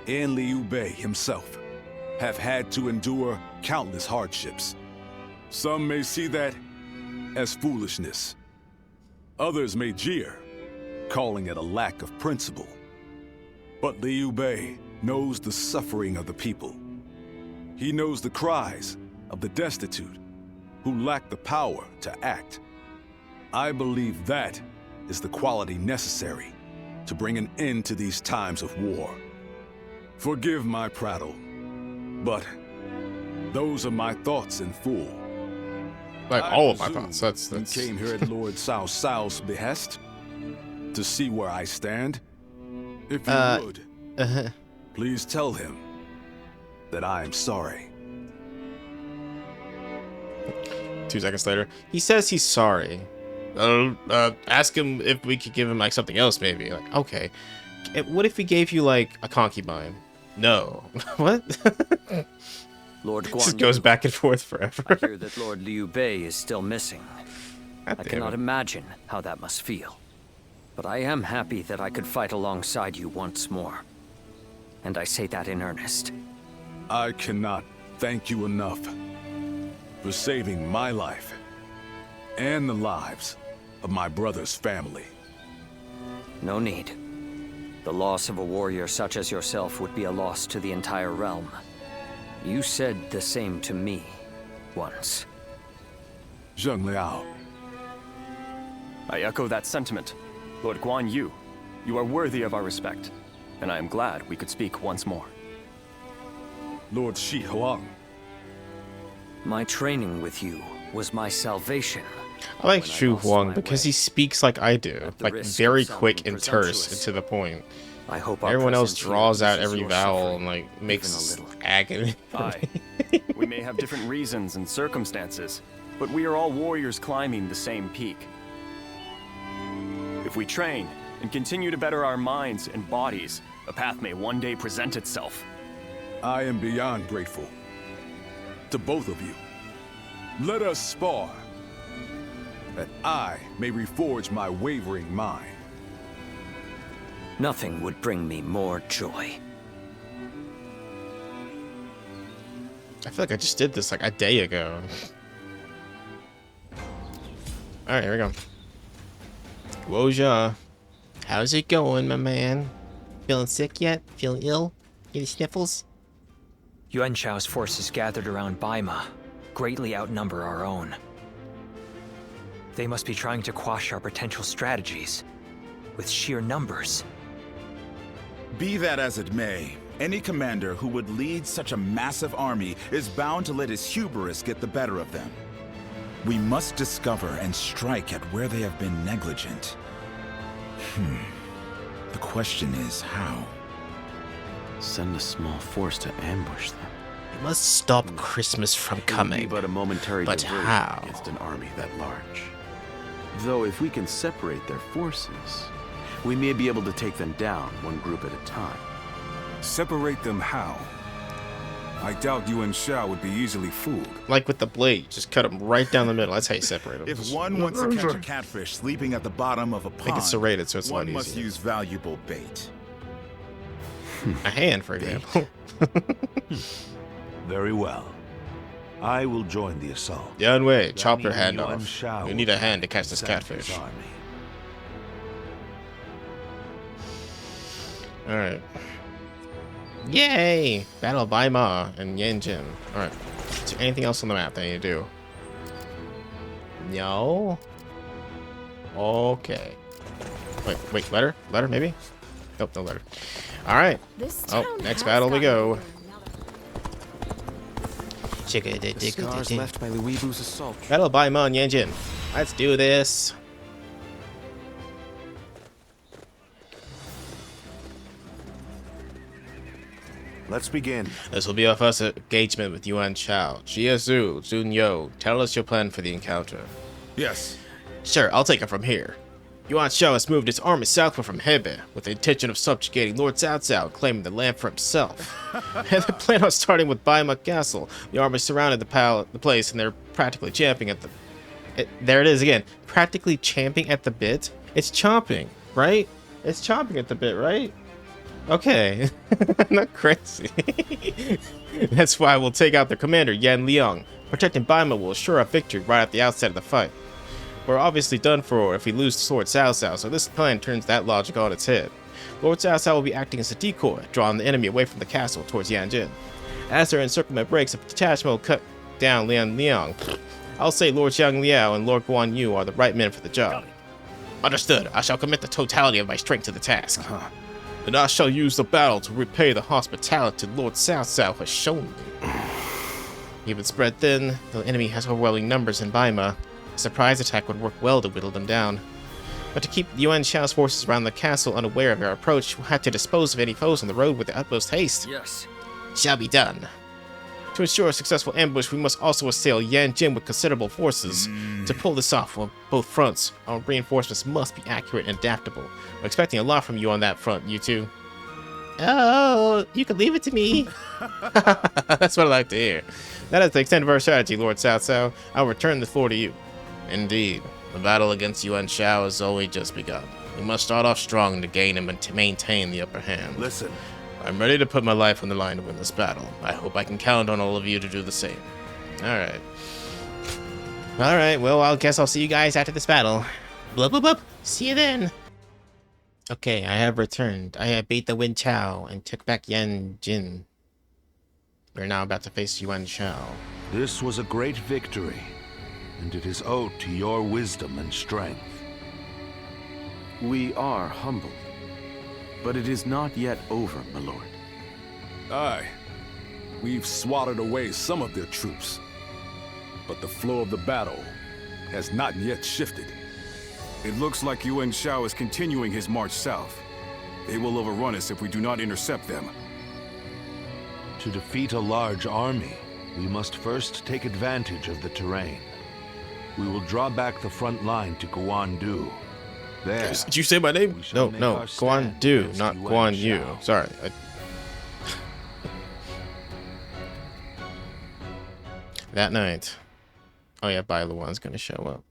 and Liu Bei himself, have had to endure countless hardships. Some may see that as foolishness. Others may jeer, calling it a lack of principle. But Liu Bei knows the suffering of the people. He knows the cries of the destitute, who lack the power to act. I believe that is the quality necessary to bring an end to these times of war. Forgive my prattle, but those are my thoughts in full. Like all of my thoughts. That's You came here at Lord Cao Cao's behest to see where I stand. If you would, please tell him that I am sorry. 2 seconds later, he says he's sorry. Ask him if we could give him like something else, maybe. Like, okay, what if we gave you like a concubine? No. What? Lord Guandu, just goes back and forth forever. I hear that Lord Liu Bei is still missing. God I damn cannot it. imagine how that must feel. But I am happy that I could fight alongside you once more. And I say that in earnest. I cannot thank you enough for saving my life and the lives of my brother's family. No need. The loss of a warrior such as yourself would be a loss to the entire realm. You said the same to me once. Zheng Liao. I echo that sentiment. Lord Guan Yu, you are worthy of our respect, and I am glad we could speak once more. Lord Shi Huang. My training with you was my salvation. I like Xu Huang because he speaks like I do, like very quick and terse and to the point. I hope everyone else draws out every vowel and like makes agony. Aye. We may have different reasons and circumstances, but we are all warriors climbing the same peak. If we train and continue to better our minds and bodies, a path may one day present itself. I am beyond grateful to both of you. Let us spar. that I may reforge my wavering mind. Nothing would bring me more joy. I feel like I just did this like a day ago. Alright, here we go. Guo Jia. How's it going, my man? Feeling sick yet? Feeling ill? Any sniffles? Yuan Shao's forces gathered around Baima greatly outnumber our own. They must be trying to quash our potential strategies with sheer numbers. Be that as it may, any commander who would lead such a massive army is bound to let his hubris get the better of them. We must discover and strike at where they have been negligent. The question is how? Send a small force to ambush them. We must stop Christmas from coming. It would be but a momentary but diversion how? Against an army that large. Though if we can separate their forces, we may be able to take them down one group at a time. Separate them how? I doubt Yuan Shao would be easily fooled. Like with the blade, just cut them right down the middle. That's how you separate them. If one wants to catch a catfish sleeping at the bottom of a pond, Make it serrated so it's a lot one must easier. use valuable bait. A hand, for example. Very well. I will join the assault. Dian Wei, That chop your means hand Yuan off. Shao We need a will hand to catch this send his catfish. army. Alright. Yay! Battle of Baima and Yanjin. Alright. Is there anything else on the map that I need to do? No? Okay. Wait, letter? Letter, maybe? Nope, no letter. Alright. Oh, next battle we go. Scars left by Luibu's assault. Battle of Baima and Yanjin. Let's do this. Let's begin. This will be our first engagement with Yuan Shao. Xun Yu, tell us your plan for the encounter. Yes. Sure, I'll take it from here. Yuan Shao has moved his army southward from Hebe with the intention of subjugating Lord Cao Cao and claiming the land for himself. And they plan on starting with Baima Castle. The army surrounded the place and they're practically champing at the... there it is again. Practically champing at the bit? It's chomping, right? It's chomping at the bit, right? Okay. Not crazy. That's why we'll take out their commander, Yan Liang. Protecting Baima will assure a victory right at the outset of the fight. We're obviously done for if we lose to Lord Cao Cao, so this plan turns that logic on its head. Lord Cao Cao will be acting as a decoy, drawing the enemy away from the castle towards Yanjin. As their encirclement breaks, a detachment will cut down Yan Liang. I'll say Lord Zhang Liao and Lord Guan Yu are the right men for the job. Understood. I shall commit the totality of my strength to the task. And I shall use the battle to repay the hospitality Lord Cao Cao has shown me. Even spread thin, the enemy has overwhelming numbers in Baima. A surprise attack would work well to whittle them down. But to keep Yuan Shao's forces around the castle unaware of our approach, we'll have to dispose of any foes on the road with the utmost haste. Yes. Shall be done. To ensure a successful ambush, we must also assail Yanjin with considerable forces. To pull this off on both fronts, our reinforcements must be accurate and adaptable. We're expecting a lot from you on that front, you two. Oh, you can leave it to me. That's what I like to hear. That is the extent of our strategy, Lord Cao Cao. I'll return the floor to you. Indeed, the battle against Yuan Shao has only just begun. We must start off strong to gain and to maintain the upper hand. Listen. I'm ready to put my life on the line to win this battle. I hope I can count on all of you to do the same. Alright. Alright, well, I guess I'll see you guys after this battle. Blah, blah, blah. See you then. Okay, I have returned. I have beat the Wen Chao and took back Yanjin. We're now about to face Yuan Shao. This was a great victory, and it is owed to your wisdom and strength. We are humbled, but it is not yet over, my lord. Aye. We've swatted away some of their troops, but the flow of the battle has not yet shifted. It looks like Yuan Shao is continuing his march south. They will overrun us if we do not intercept them. To defeat a large army, we must first take advantage of the terrain. We will draw back the front line to Guandu. There. Did you say my name? No, Guandu, not Guan Yu. Sorry. That night. Oh yeah, Bai Luan's gonna show up.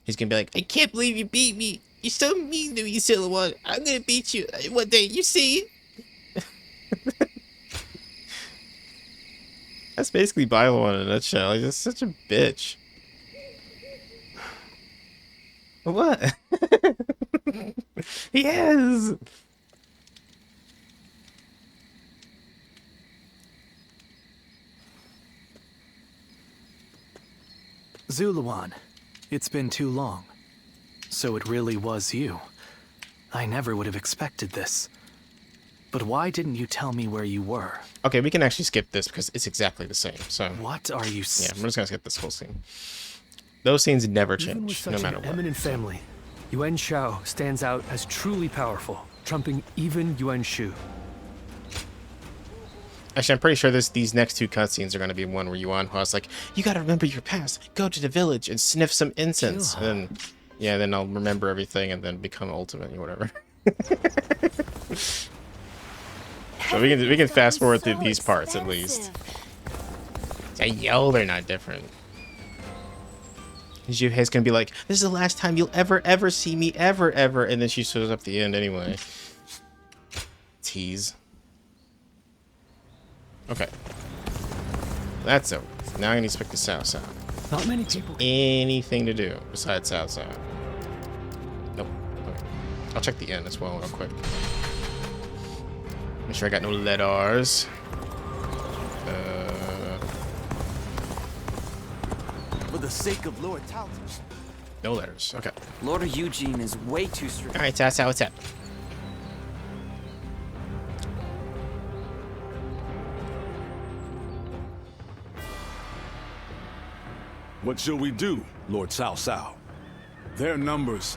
He's gonna be like, I can't believe you beat me. You're so mean to me, Silhouette. I'm gonna beat you one day. You see? That's basically Bible in a nutshell. He's just such a bitch. What? He is. Zuluan, it's been too long. So it really was you. I never would have expected this. But why didn't you tell me where you were? Okay, we can actually skip this because it's exactly the same. So what are you? Yeah, I'm just gonna skip this whole scene. Those scenes never Even with change, such no matter an what. eminent family, Yuan Shao stands out as truly powerful, trumping even Yuan Shu. Actually, I'm pretty sure these next two cutscenes are going to be one where Yuanhua's like, you got to remember your past. Go to the village and sniff some incense. And then, yeah, then I'll remember everything and then become ultimate or whatever. So we can fast forward through these parts at least. I yell they're not different. Zhange He's gonna be like, this is the last time you'll ever see me, ever, and then she shows up at the end anyway. Tease. Okay. That's over. Now I need to speak to Cao. Not many people. Anything to do besides Cao. Nope. Okay. I'll check the end as well real quick. Make sure I got no letters. For the sake of Lord Cao. No letters. Okay. Lord Eugene is way too strict. Alright, Cao, what's up? What shall we do, Lord Cao Cao? Their numbers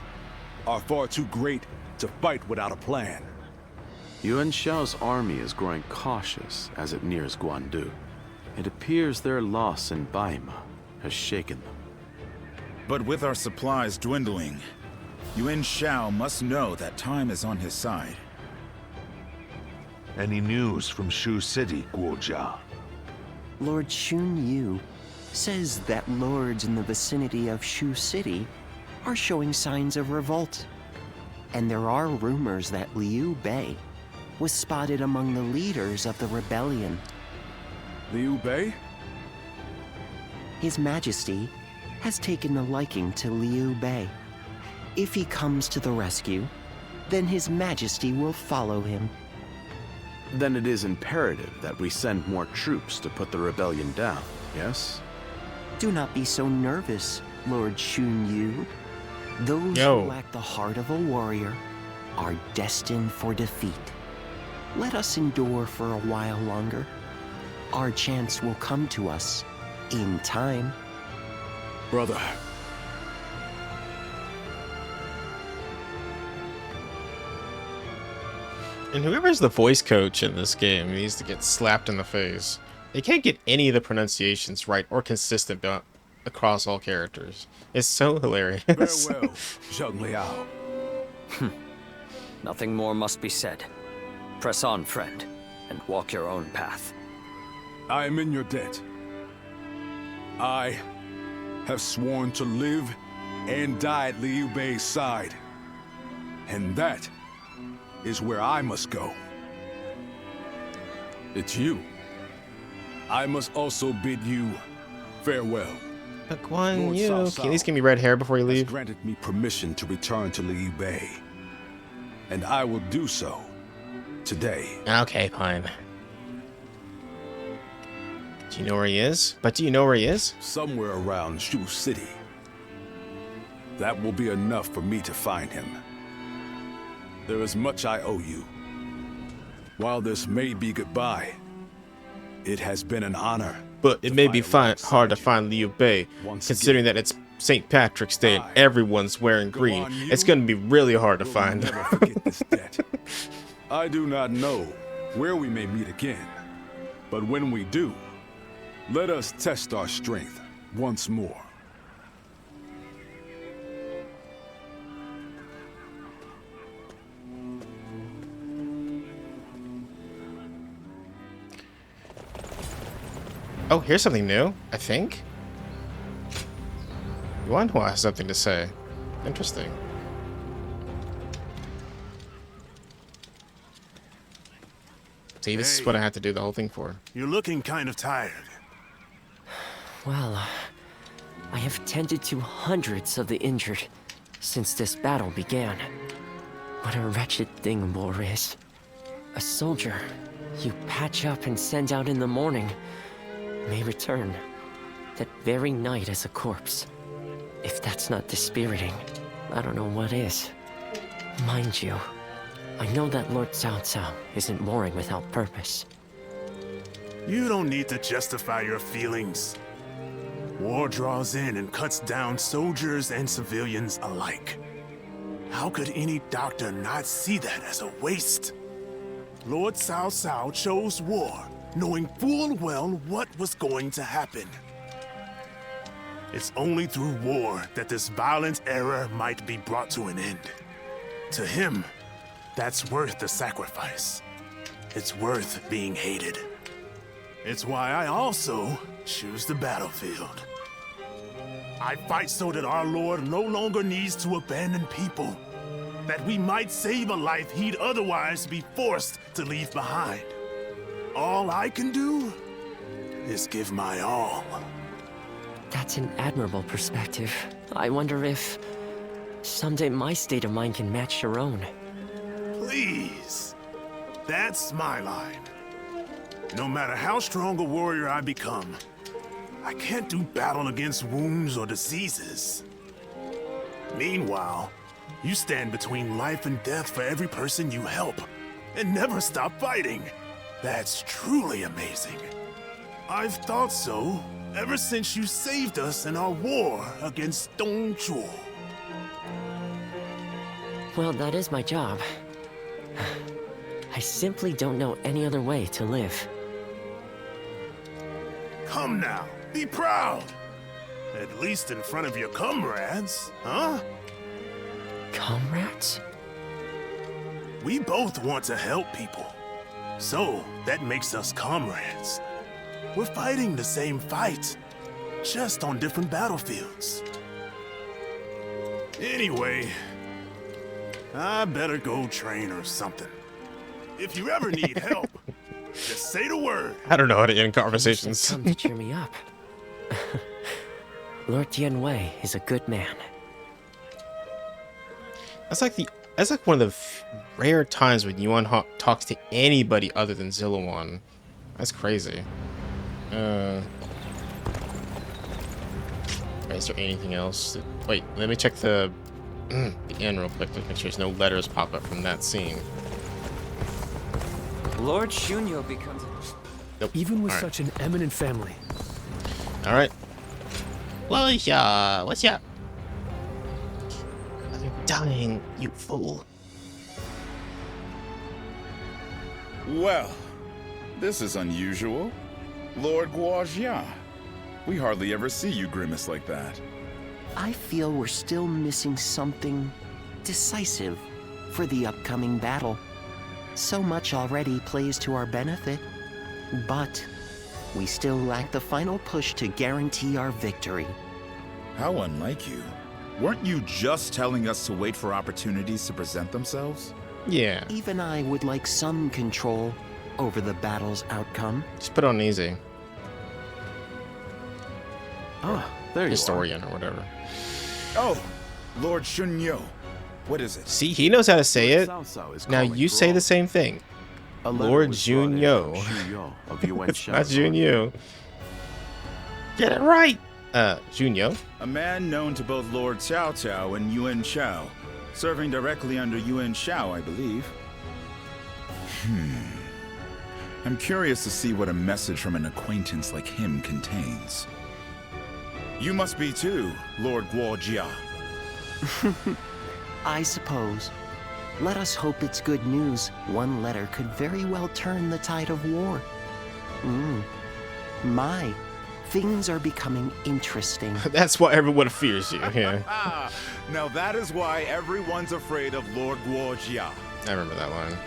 are far too great to fight without a plan. Yuan Shao's army is growing cautious as it nears Guandu. It appears their loss in Baima has shaken them. But with our supplies dwindling, Yuan Shao must know that time is on his side. Any news from Shu City, Guo Jia? Lord Xun Yu says that lords in the vicinity of Shu City are showing signs of revolt. And there are rumors that Liu Bei was spotted among the leaders of the rebellion. Liu Bei? His Majesty has taken a liking to Liu Bei. If he comes to the rescue, then His Majesty will follow him. Then it is imperative that we send more troops to put the rebellion down, yes? Do not be so nervous, Lord Xun Yu. Those who lack the heart of a warrior are destined for defeat. Let us endure for a while longer. Our chance will come to us in time. Brother. And whoever's the voice coach in this game needs to get slapped in the face. They can't get any of the pronunciations right or consistent across all characters. It's so hilarious. Farewell, Zhang Liao. Nothing more must be said. Press on, friend, and walk your own path. I am in your debt. I have sworn to live and die at Liu Bei's side. And that is where I must go. It's you. I must also bid you farewell. But Guan Yu, can you at least give me red hair before you leave? Granted me permission to return to Liu Bei, and I will do so today. Okay, fine. Do you know where he is? But do you know where he is? Somewhere around Shu City. That will be enough for me to find him. There is much I owe you. While this may be goodbye, it has been an honor. But it may be hard to find Liu Bei, considering that it's St. Patrick's Day and everyone's wearing green. It's going to be really hard to find. Never forget this debt. I do not know where we may meet again, but when we do, let us test our strength once more. Oh, here's something new, I think. Yuanhua has something to say. Interesting. See, this is what I had to do the whole thing for. You're looking kind of tired. Well, I have tended to hundreds of the injured since this battle began. What a wretched thing war is. A soldier you patch up and send out in the morning may return that very night as a corpse. If that's not dispiriting, I don't know what is. Mind you, I know that Lord Cao Cao isn't warring without purpose. You don't need to justify your feelings. War draws in and cuts down soldiers and civilians alike. How could any doctor not see that as a waste? Lord Cao Cao chose war, knowing full well what was going to happen. It's only through war that this violent era might be brought to an end. To him, that's worth the sacrifice. It's worth being hated. It's why I also choose the battlefield. I fight so that our Lord no longer needs to abandon people, that we might save a life he'd otherwise be forced to leave behind. All I can do is give my all. That's an admirable perspective. I wonder if someday my state of mind can match your own. Please. That's my line. No matter how strong a warrior I become, I can't do battle against wounds or diseases. Meanwhile, you stand between life and death for every person you help, and never stop fighting. That's truly amazing. I've thought so ever since you saved us in our war against Dongzhuo. Well, that is my job. I simply don't know any other way to live. Come now, be proud. At least in front of your comrades, huh? Comrades? We both want to help people. So, that makes us comrades. We're fighting the same fight, just on different battlefields. Anyway, I better go train or something. If you ever need help, just say the word. I don't know how to end conversations. Come to cheer me up. Lord Dian Wei is a good man. That's like one of the rare times when Yuanhua talks to anybody other than Ziluan. That's crazy. Is there anything else? Wait, let me check the end real quick to make sure there's no letters pop up from that scene. Lord Xun Yu becomes... Nope. Even with such an eminent family. Alright. Well, yeah, what's up? I'm dying, you fool. Well, this is unusual. Lord Guo Jia. We hardly ever see you grimace like that. I feel we're still missing something decisive for the upcoming battle. So much already plays to our benefit, but we still lack the final push to guarantee our victory. How unlike you. Weren't you just telling us to wait for opportunities to present themselves? Yeah. Even I would like some control over the battle's outcome. Just put on easy. Ah, there you Historian or whatever. Oh, Lord Xun Yu. What is it? See, he knows how to say it. Cao Cao is Now calling you for say all. the same thing. A letter Lord was brought Xun in Yu. from Xu Yu of Yuanhua. Not Xun Yu. Get it right. Xun Yu. A man known to both Lord Cao Cao and Yuan Shao, serving directly under Yuan Shao, I believe. I'm curious to see what a message from an acquaintance like him contains. You must be too, Lord Guo Jia. I suppose. Let us hope it's good news. One letter could very well turn the tide of war. My, things are becoming interesting. That's why everyone fears you. Yeah. Now that is why everyone's afraid of Lord Guo Jia. I remember that line.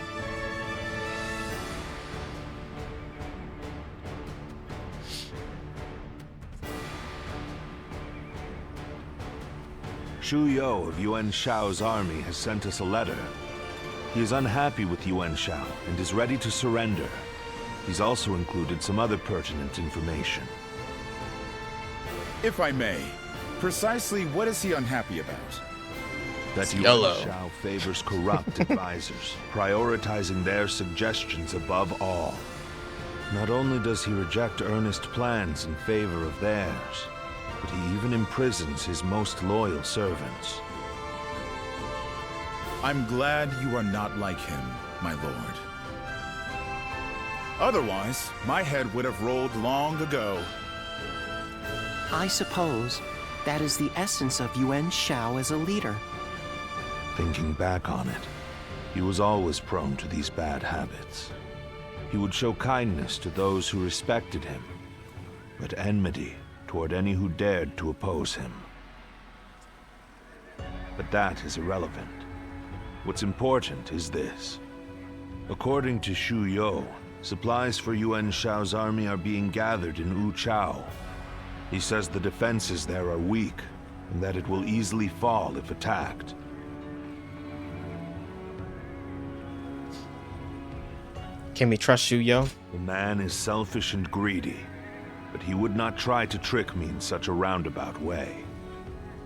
Xu Yu of Yuan Shao's army has sent us a letter. He is unhappy with Yuan Shao and is ready to surrender. He's also included some other pertinent information. If I may, precisely what is he unhappy about? That Yuan Shao favors corrupt advisors, prioritizing their suggestions above all. Not only does he reject earnest plans in favor of theirs, but he even imprisons his most loyal servants. I'm glad you are not like him, my lord. Otherwise, my head would have rolled long ago. I suppose that is the essence of Yuan Shao as a leader. Thinking back on it, he was always prone to these bad habits. He would show kindness to those who respected him, but enmity toward any who dared to oppose him. But that is irrelevant. What's important is this. According to Xu Yu, supplies for Yuan Shao's army are being gathered in Wuchao. He says the defenses there are weak, and that it will easily fall if attacked. Can we trust Xu Yu? The man is selfish and greedy, but he would not try to trick me in such a roundabout way.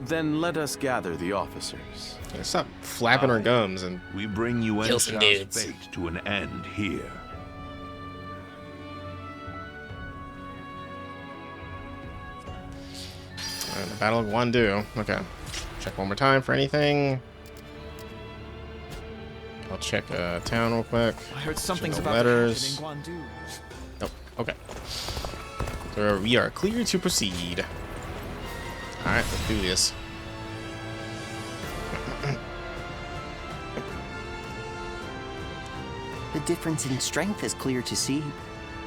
Then let us gather the officers. Stop flapping our gums and we bring Yuan kill some Shao's dudes. fate to an end here. Alright, the Battle of Guandu. Okay. Check one more time for anything. I'll check town real quick. I heard something's Check about letters. to happen in Guandu. Oh, okay. So we are clear to proceed. Alright, let's do this. The difference in strength is clear to see.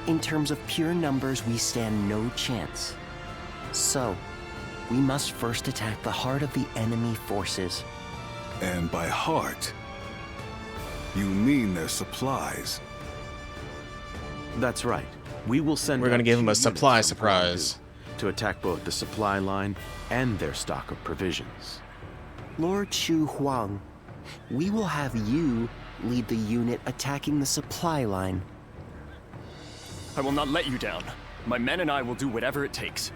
In terms of pure numbers, we stand no chance. So, we must first attack the heart of the enemy forces. And by heart, you mean their supplies. That's right. We will send We're gonna out give them a 2 supply units from surprise. Guandu to attack both the supply line and their stock of provisions. Lord Shu Huang, we will have you lead the unit attacking the supply line. I will not let you down. My men and I will do whatever it takes.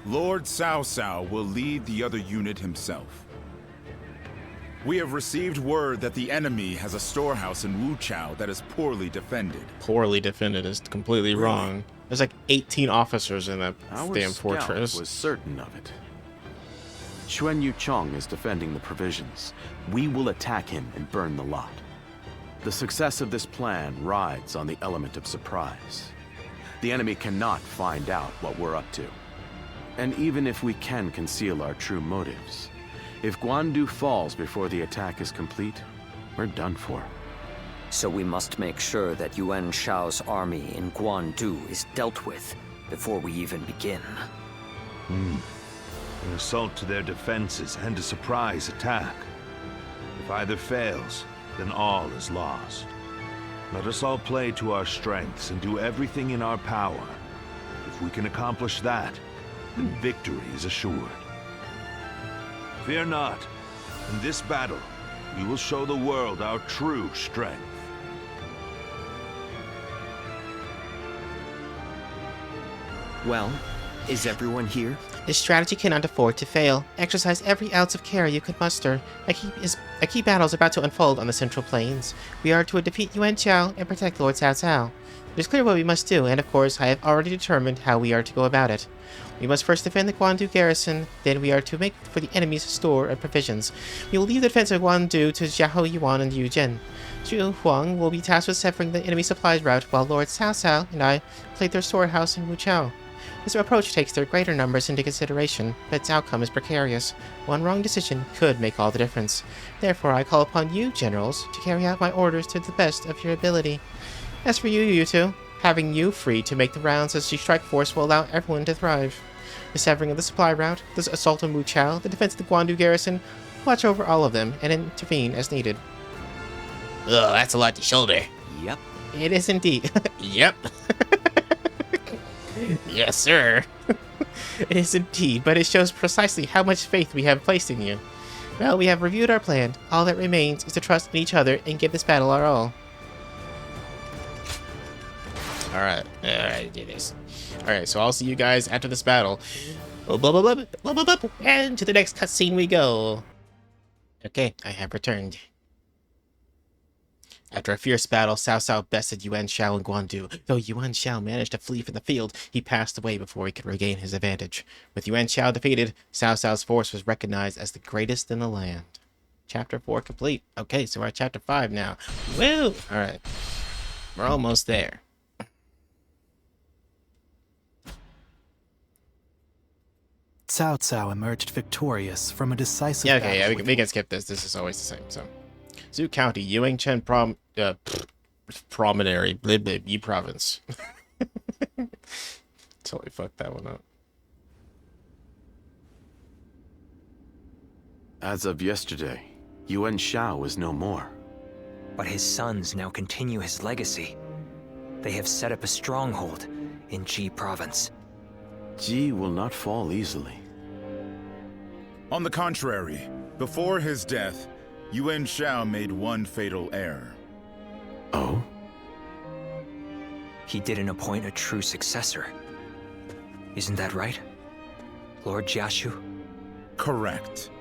Lord Cao Cao will lead the other unit himself. We have received word that the enemy has a storehouse in Wuchao that is poorly defended. Poorly defended is completely wrong. There's like 18 officers in that Our damn scout fortress. was certain of it. Xun Yu Chong is defending the provisions. We will attack him and burn the lot. The success of this plan rides on the element of surprise. The enemy cannot find out what we're up to. And even if we can conceal our true motives, if Guandu falls before the attack is complete, we're done for. So we must make sure that Yuan Shao's army in Guandu is dealt with before we even begin. An assault to their defenses and a surprise attack. If either fails, then all is lost. Let us all play to our strengths and do everything in our power. If we can accomplish that, then victory is assured. Fear not. In this battle, we will show the world our true strength. Well, is everyone here? This strategy cannot afford to fail. Exercise every ounce of care you could muster. A key battle is about to unfold on the Central Plains. We are to defeat Yuan Shao and protect Lord Cao Cao. It is clear what we must do, and of course, I have already determined how we are to go about it. We must first defend the Guandu garrison, then we are to make for the enemy's store of provisions. We will leave the defense of Guandu to Xiahou Yuan and Yujin. Xu Huang will be tasked with severing the enemy supplies route, while Lord Cao Cao and I plate their storehouse in Wuchao. This approach takes their greater numbers into consideration, but its outcome is precarious. One wrong decision could make all the difference. Therefore, I call upon you, generals, to carry out my orders to the best of your ability. As for you two, having you free to make the rounds as the strike force will allow everyone to thrive. The severing of the supply route, the assault on Wuchao, the defense of the Guandu garrison, watch over all of them and intervene as needed. Ugh, that's a lot to shoulder. Yep. It is indeed. Yep. Yes, sir. It is indeed, but it shows precisely how much faith we have placed in you. Well, we have reviewed our plan. All that remains is to trust in each other and give this battle our all. Alright, do this. Alright, so I'll see you guys after this battle. Blah, blah, blah, blah, blah, blah, blah, and to the next cutscene we go. Okay, I have returned. After a fierce battle, Cao Cao bested Yuanhua and Guandu. Though Yuanhua managed to flee from the field, he passed away before he could regain his advantage. With Yuanhua defeated, Cao Cao's force was recognized as the greatest in the land. Chapter 4 complete. Okay, so we're at Chapter 5 now. Woo! Alright. We're almost there. Cao Cao emerged victorious from a decisive battle. Yeah, we can skip this. This is always the same, so. Zhu County, Yuanchen Promontory, Yi Province. Totally fucked that one up. As of yesterday, Yuanhua is no more. But his sons now continue his legacy. They have set up a stronghold in Ji Province. Ji will not fall easily. On the contrary, before his death, Yuanhua made one fatal error. Oh? He didn't appoint a true successor. Isn't that right, Lord Jiashu? Correct.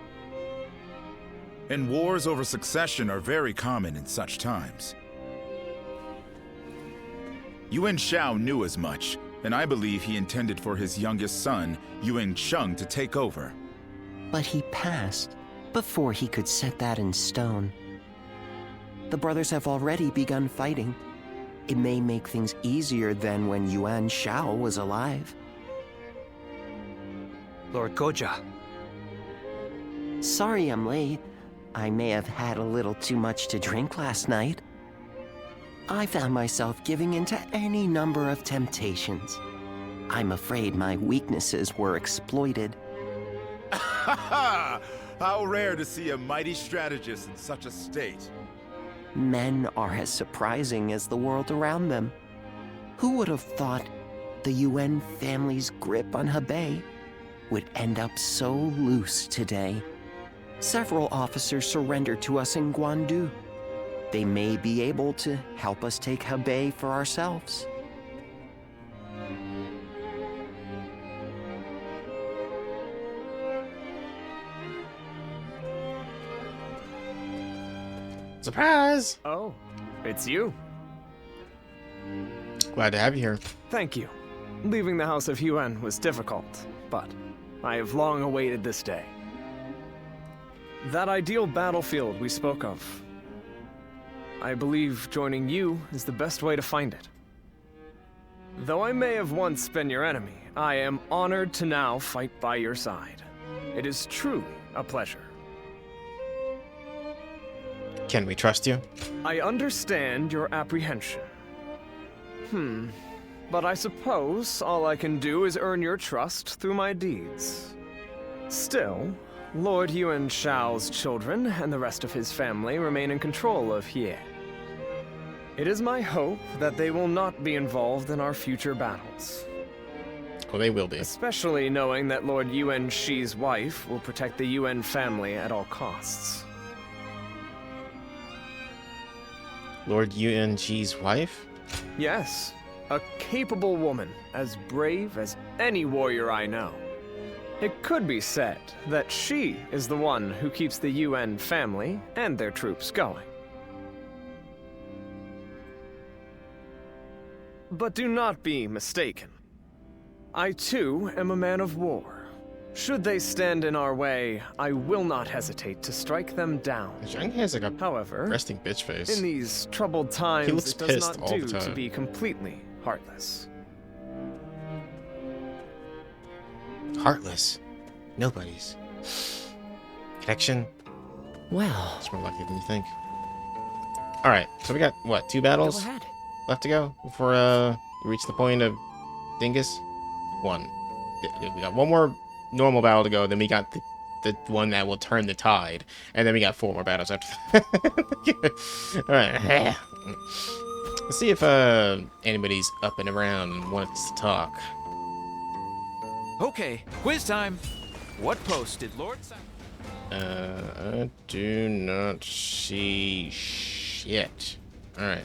And wars over succession are very common in such times. Yuanhua knew as much, and I believe he intended for his youngest son, Yuancheng, to take over. But he passed before he could set that in stone. The brothers have already begun fighting. It may make things easier than when Yuanhua was alive. Lord Guo Jia. Sorry I'm late. I may have had a little too much to drink last night. I found myself giving in to any number of temptations. I'm afraid my weaknesses were exploited. How rare to see a mighty strategist in such a state. Men are as surprising as the world around them. Who would have thought the Yuan family's grip on Hebei would end up so loose today? Several officers surrendered to us in Guandu. They may be able to help us take Hebei for ourselves. Surprise! Oh, it's you. Glad to have you here. Thank you. Leaving the House of Yuan was difficult, but I have long awaited this day. That ideal battlefield we spoke of. I believe joining you is the best way to find it. Though I may have once been your enemy, I am honored to now fight by your side. It is truly a pleasure. Can we trust you? I understand your apprehension. But I suppose all I can do is earn your trust through my deeds. Still, Lord Yuanshao's children and the rest of his family remain in control of He. It is my hope that they will not be involved in our future battles. Oh, they will be. Especially knowing that Lord Yuan Shi's wife will protect the Yuan family at all costs. Lord Yuanji's wife? Yes, a capable woman, as brave as any warrior I know. It could be said that she is the one who keeps the Yuan family and their troops going. But do not be mistaken. I too am a man of war. Should they stand in our way, I will not hesitate to strike them down. Zhang He has like a However, resting bitch face. In these troubled times, he looks it does pissed not all do the time. to be completely heartless. Heartless. Nobody's. Connection. Well, it's more likely than you think. Alright, so we got, what, 2 battles? Go ahead. Left to go before we reach the point of Dingus? 1. We got 1 more normal battle to go, then we got the one that will turn the tide, and then we got 4 more battles after that. Alright. Let's see if anybody's up and around and wants to talk. Okay, quiz time. What post did Lord I do not see shit. Alright.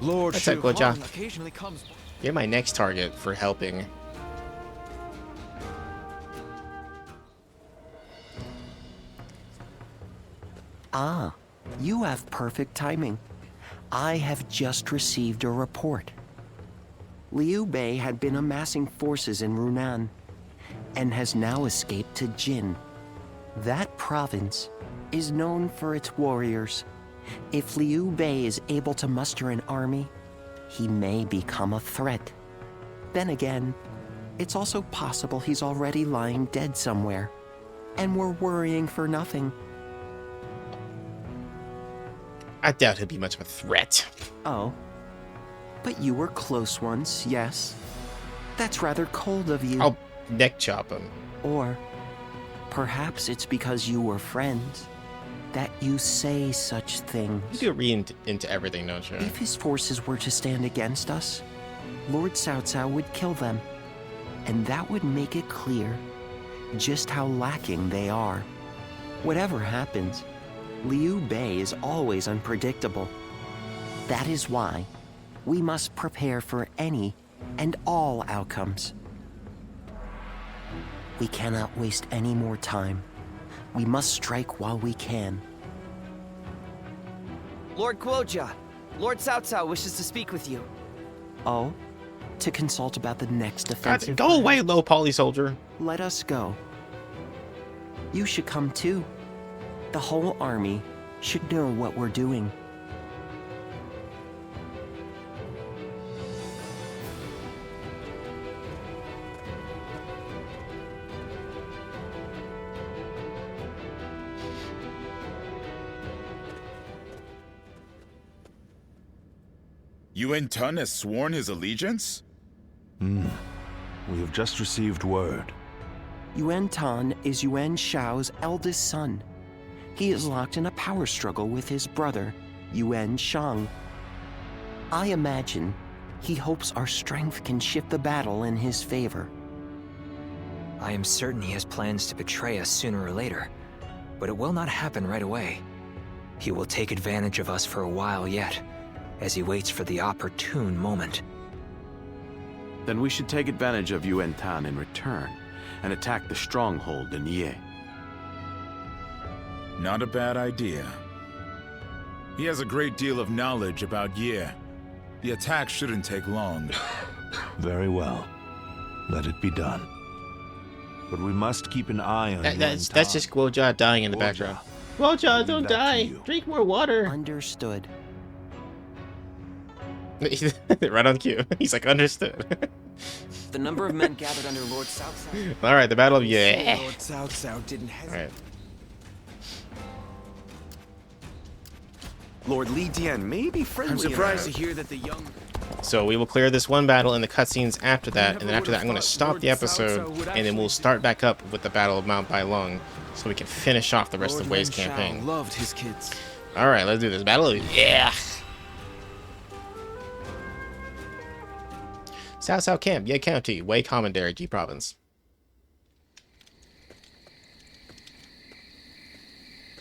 Lord That's it, Guo Jia. occasionally comes. You're my next target for helping. Ah, you have perfect timing. I have just received a report. Liu Bei had been amassing forces in Runan and has now escaped to Jin. That province is known for its warriors. If Liu Bei is able to muster an army, he may become a threat. Then again, it's also possible he's already lying dead somewhere, and we're worrying for nothing. I doubt he'll be much of a threat. Oh. But you were close once, yes? That's rather cold of you. I'll neck chop him. Or perhaps it's because you were friends that you say such things. You do read into everything, don't you? If his forces were to stand against us, Lord Cao Cao would kill them. And that would make it clear just how lacking they are. Whatever happens, Liu Bei is always unpredictable. That is why we must prepare for any and all outcomes. We cannot waste any more time. We must strike while we can. Lord Guo Jia, Lord Cao Cao wishes to speak with you. Oh? To consult about the next offensive. God, go away, low poly soldier. Let us go. You should come too. The whole army should know what we're doing. Yuan Tun has sworn his allegiance? We have just received word. Yuan Tan is Yuan Shao's eldest son. He is locked in a power struggle with his brother, Yuan Shang. I imagine he hopes our strength can shift the battle in his favor. I am certain he has plans to betray us sooner or later, but it will not happen right away. He will take advantage of us for a while yet, as he waits for the opportune moment. Then we should take advantage of Yuan Tan in return and attack the stronghold in Ye. Not a bad idea. He has a great deal of knowledge about Ye. The attack shouldn't take long. Very well. Let it be done. But we must keep an eye on That's just Guo Jia dying in the background. Guo Jia, don't die. Drink more water. Understood. Right on cue. He's like, understood. The number of men gathered under Lord Cao Cao. All right, the battle of Ye. Lord Cao Cao didn't hesitate. All right. Lord Li Dian may be friendly. I'm surprised to hear that the young. So we will clear this one battle and the cutscenes after that, and then after that I'm going to stop the episode, and then we'll start back up with the Battle of Mount Bailong, so we can finish off the rest of Wei's campaign. Loved his kids. All right, let's do this. Battle of Cao Cao Camp, Ye County, Wei Commandery, G Province.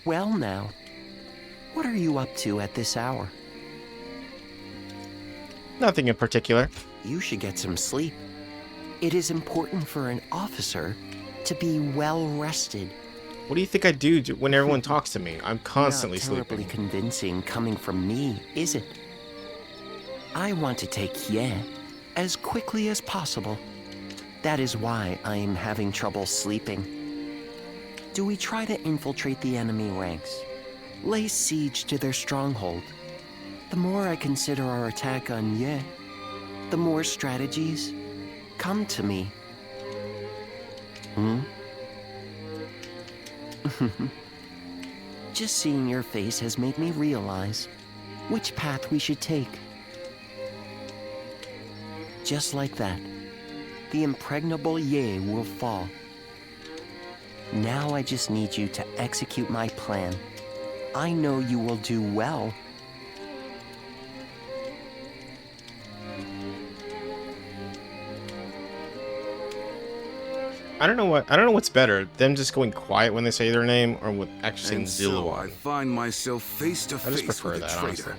Well now, what are you up to at this hour? Nothing in particular. You should get some sleep. It is important for an officer to be well rested. What do you think I do when everyone talks to me? I'm constantly Not terribly sleeping. convincing coming from me, is it? I want to take Ye as quickly as possible. That is why I am having trouble sleeping. Do we try to infiltrate the enemy ranks? Lay siege to their stronghold? The more I consider our attack on Ye, the more strategies come to me. Just seeing your face has made me realize which path we should take. Just like that, the impregnable Ye will fall. Now I just need you to execute my plan. I know you will do well. I don't know what's better, them just going quiet when they say their name, or with actually saying And so I Ziluan. find myself face to I just face prefer with a that, traitor.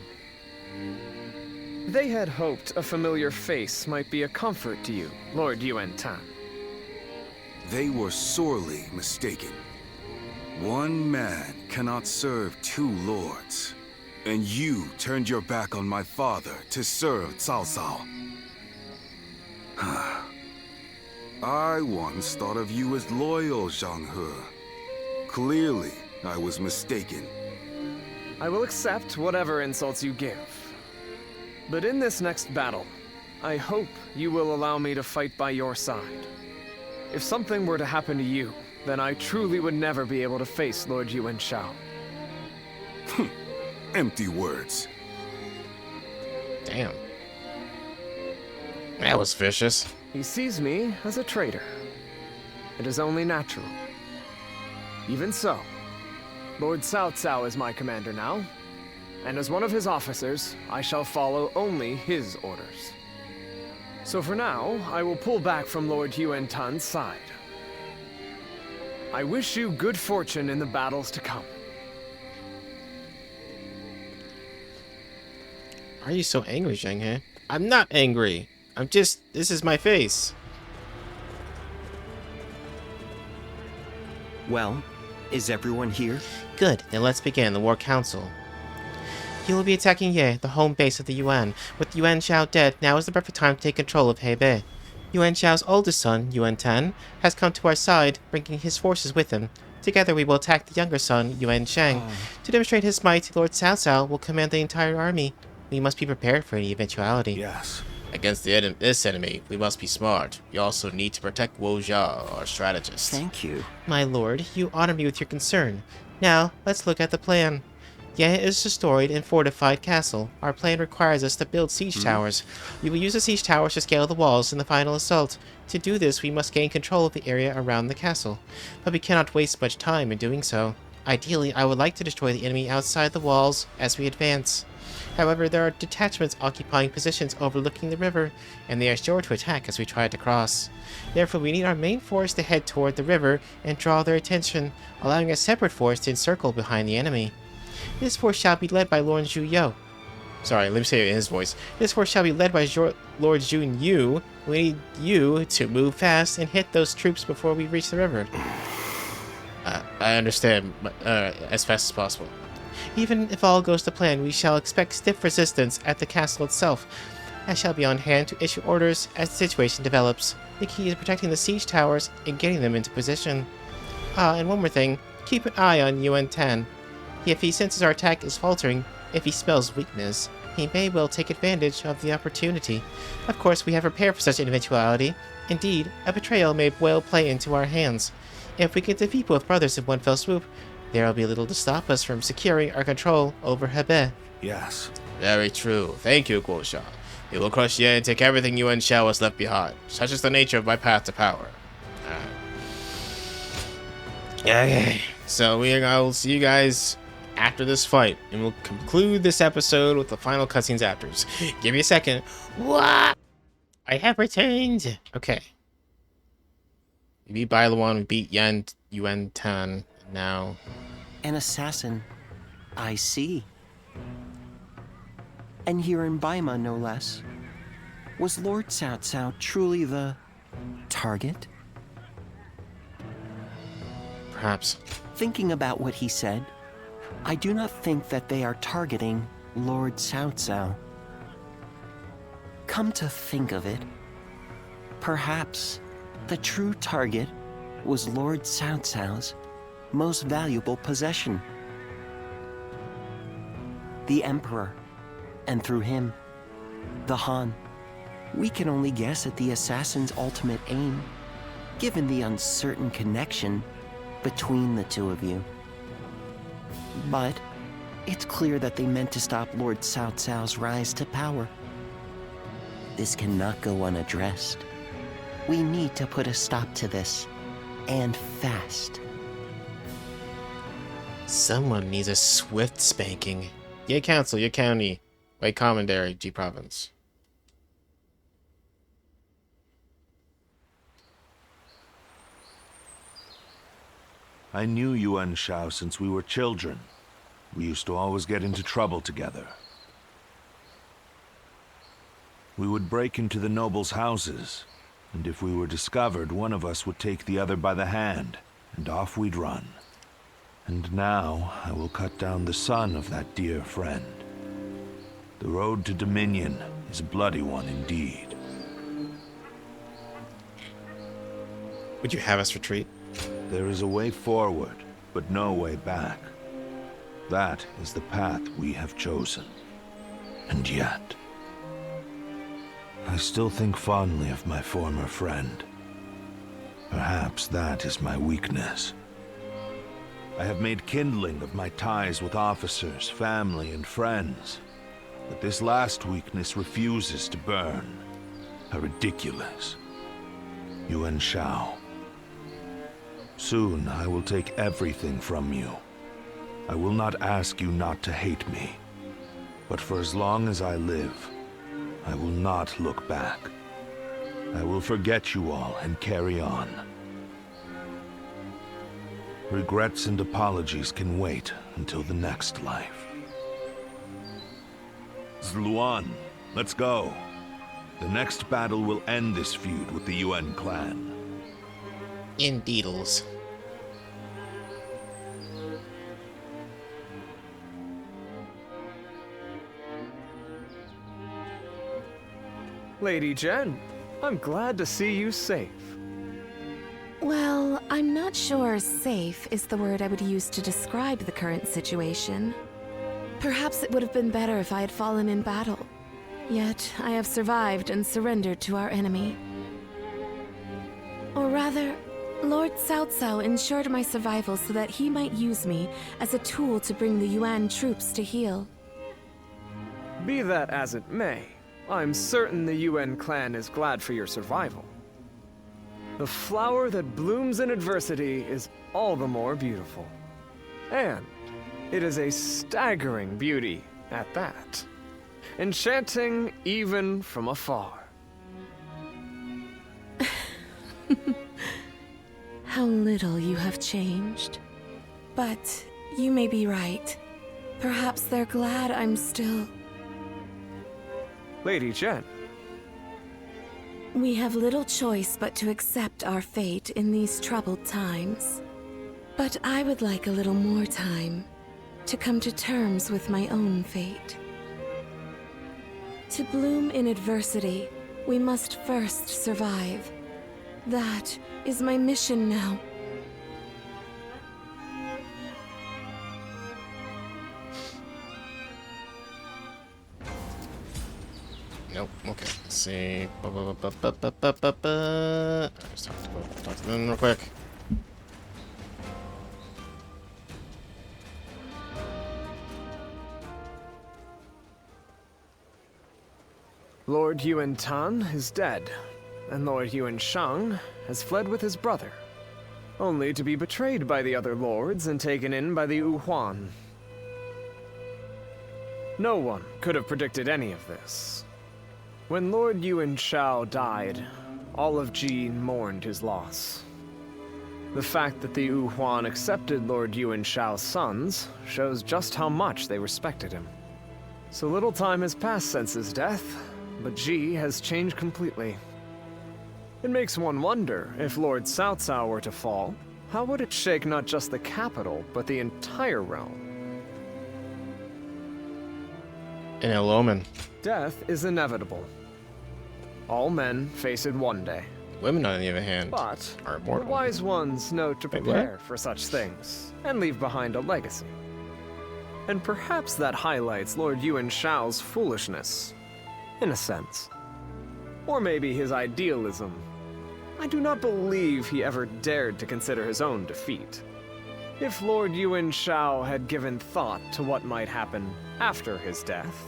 honestly. They had hoped a familiar face might be a comfort to you, Lord Yuan Tan. They were sorely mistaken. One man cannot serve two lords. And you turned your back on my father to serve Cao Cao. I once thought of you as loyal, Zhang He. Clearly, I was mistaken. I will accept whatever insults you give. But in this next battle, I hope you will allow me to fight by your side. If something were to happen to you, then I truly would never be able to face Lord Yuan Shao. Empty words. Damn. That was vicious. He sees me as a traitor. It is only natural. Even so, Lord Cao Cao is my commander now, and as one of his officers, I shall follow only his orders. So for now, I will pull back from Lord Yuan Tan's side. I wish you good fortune in the battles to come. Why are you so angry, Zhang He? I'm not angry. I'm just... This is my face. Well, is everyone here? Good. Then let's begin the War Council. You will be attacking Ye, the home base of the Yuan. With Yuan Shao dead, now is the perfect time to take control of Hebei. Yuan Shao's oldest son, Yuan Tan, has come to our side, bringing his forces with him. Together we will attack the younger son, Yuan Shang. To demonstrate his might, Lord Cao Cao will command the entire army. We must be prepared for any eventuality. Yes. Against this enemy, we must be smart. We also need to protect Guo Jia, our strategist. Thank you. My lord, you honor me with your concern. Now, let's look at the plan. Ye is a destroyed and fortified castle. Our plan requires us to build siege towers. We will use the siege towers to scale the walls in the final assault. To do this, we must gain control of the area around the castle. But we cannot waste much time in doing so. Ideally, I would like to destroy the enemy outside the walls as we advance. However, there are detachments occupying positions overlooking the river, and they are sure to attack as we try to cross. Therefore, we need our main force to head toward the river and draw their attention, allowing a separate force to encircle behind the enemy. This force shall be led by Lord Xun Yu. Sorry, let me say it in his voice. This force shall be led by Lord Xun Yu. We need you to move fast and hit those troops before we reach the river. I understand, as fast as possible. Even if all goes to plan, we shall expect stiff resistance at the castle itself. I shall be on hand to issue orders as the situation develops. The key is protecting the siege towers and getting them into position. And one more thing. Keep an eye on Yuan Tan. If he senses our attack is faltering, if he smells weakness, he may well take advantage of the opportunity. Of course, we have prepared for such an eventuality. Indeed, a betrayal may well play into our hands. If we can defeat both brothers in one fell swoop, there will be little to stop us from securing our control over Hebei. Yes. Very true. Thank you, Guo Jia. We will crush Ye and take everything Yuan Shao has left behind. Such is the nature of my path to power. Okay. So I will see you guys after this fight, and we'll conclude this episode with the final cutscenes after. Give me a second. What? I have returned. Okay. We beat Bailuan, we beat Yuan Tan. Now, an assassin. I see. And here in Baima, no less. Was Lord Cao Cao truly the target? Perhaps. Thinking about what he said, I do not think that they are targeting Lord Cao Cao. Come to think of it, perhaps the true target was Lord Cao Cao's most valuable possession. The Emperor, and through him, the Han. We can only guess at the assassin's ultimate aim, given the uncertain connection between the two of you. But it's clear that they meant to stop Lord Cao Cao's rise to power. This cannot go unaddressed. We need to put a stop to this, and fast. Someone needs a swift spanking. Ye Council, Ye County, Wei Commandery, G Province. I knew Yuan Shao since we were children. We used to always get into trouble together. We would break into the nobles' houses, and if we were discovered, one of us would take the other by the hand, and off we'd run. And now, I will cut down the son of that dear friend. The road to Dominion is a bloody one indeed. Would you have us retreat? There is a way forward, but no way back. That is the path we have chosen. And yet, I still think fondly of my former friend. Perhaps that is my weakness. I have made kindling of my ties with officers, family, and friends. But this last weakness refuses to burn. How ridiculous. Yuan Shao. Soon I will take everything from you. I will not ask you not to hate me. But for as long as I live, I will not look back. I will forget you all and carry on. Regrets and apologies can wait until the next life. Zluan, let's go. The next battle will end this feud with the Yuan clan. Indeedles. Lady Zhen, I'm glad to see you safe. Well, I'm not sure safe is the word I would use to describe the current situation. Perhaps it would have been better if I had fallen in battle. Yet, I have survived and surrendered to our enemy. Or rather, Lord Cao Cao ensured my survival so that he might use me as a tool to bring the Yuan troops to heel. Be that as it may, I'm certain the Yuan clan is glad for your survival. The flower that blooms in adversity is all the more beautiful. And it is a staggering beauty at that. Enchanting even from afar. How little you have changed. But you may be right. Perhaps they're glad I'm still... Lady Zhen. We have little choice but to accept our fate in these troubled times. But I would like a little more time to come to terms with my own fate. To bloom in adversity, we must first survive. That is my mission now. Nope. Okay. Let's see. Let's talk to them real quick. Lord Yuan Tan is dead, and Lord Yuan Shang has fled with his brother, only to be betrayed by the other lords and taken in by the Yuhuan. No one could have predicted any of this. When Lord Yuan Shao died, all of Ji mourned his loss. The fact that the Yuhuan accepted Lord Yuan Shao's sons shows just how much they respected him. So little time has passed since his death, but Ji has changed completely. It makes one wonder, if Lord Cao Cao were to fall, how would it shake not just the capital, but the entire realm? An ill omen. Death is inevitable. All men face it one day. Women, on the other hand, but are the immortal. wise ones know to Wait, prepare for such things, and leave behind a legacy. And perhaps that highlights Lord Yuan Shao's foolishness, in a sense. Or maybe his idealism. I do not believe he ever dared to consider his own defeat. If Lord Yuan Shao had given thought to what might happen after his death...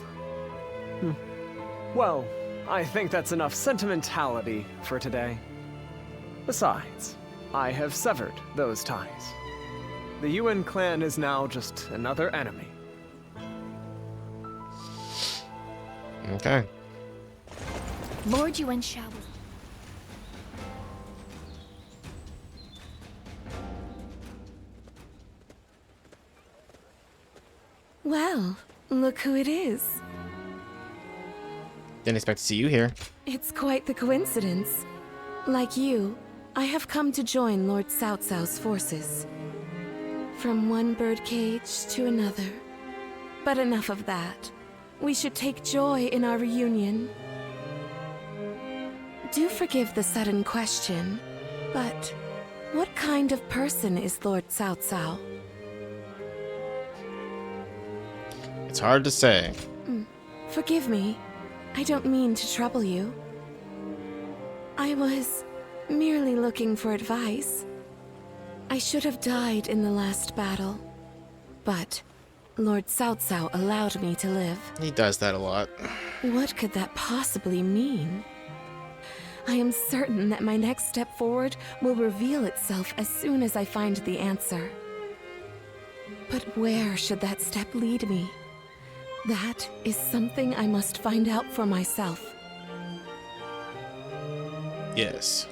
Well, I think that's enough sentimentality for today. Besides, I have severed those ties. The Yuan clan is now just another enemy. Okay. Lord Yuan Shao. Well, look who it is. Didn't expect to see you here. It's quite the coincidence. Like you, I have come to join Lord Cao Cao's forces. From one birdcage to another. But enough of that. We should take joy in our reunion. Do forgive the sudden question, but what kind of person is Lord Cao Cao? It's hard to say. Forgive me. I don't mean to trouble you. I was merely looking for advice. I should have died in the last battle, but Lord Cao Cao allowed me to live. He does that a lot. What could that possibly mean? I am certain that my next step forward will reveal itself as soon as I find the answer. But where should that step lead me? That is something I must find out for myself. Yes.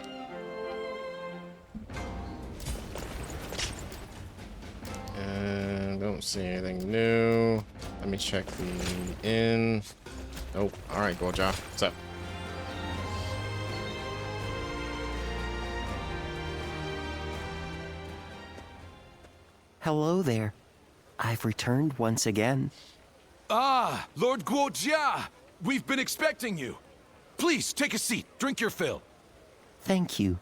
And don't see anything new. Let me check the inn. Oh, alright, Guo Jia. What's up? Hello there. I've returned once again. Ah, Lord Guo Jia! We've been expecting you. Please, take a seat. Drink your fill. Thank you.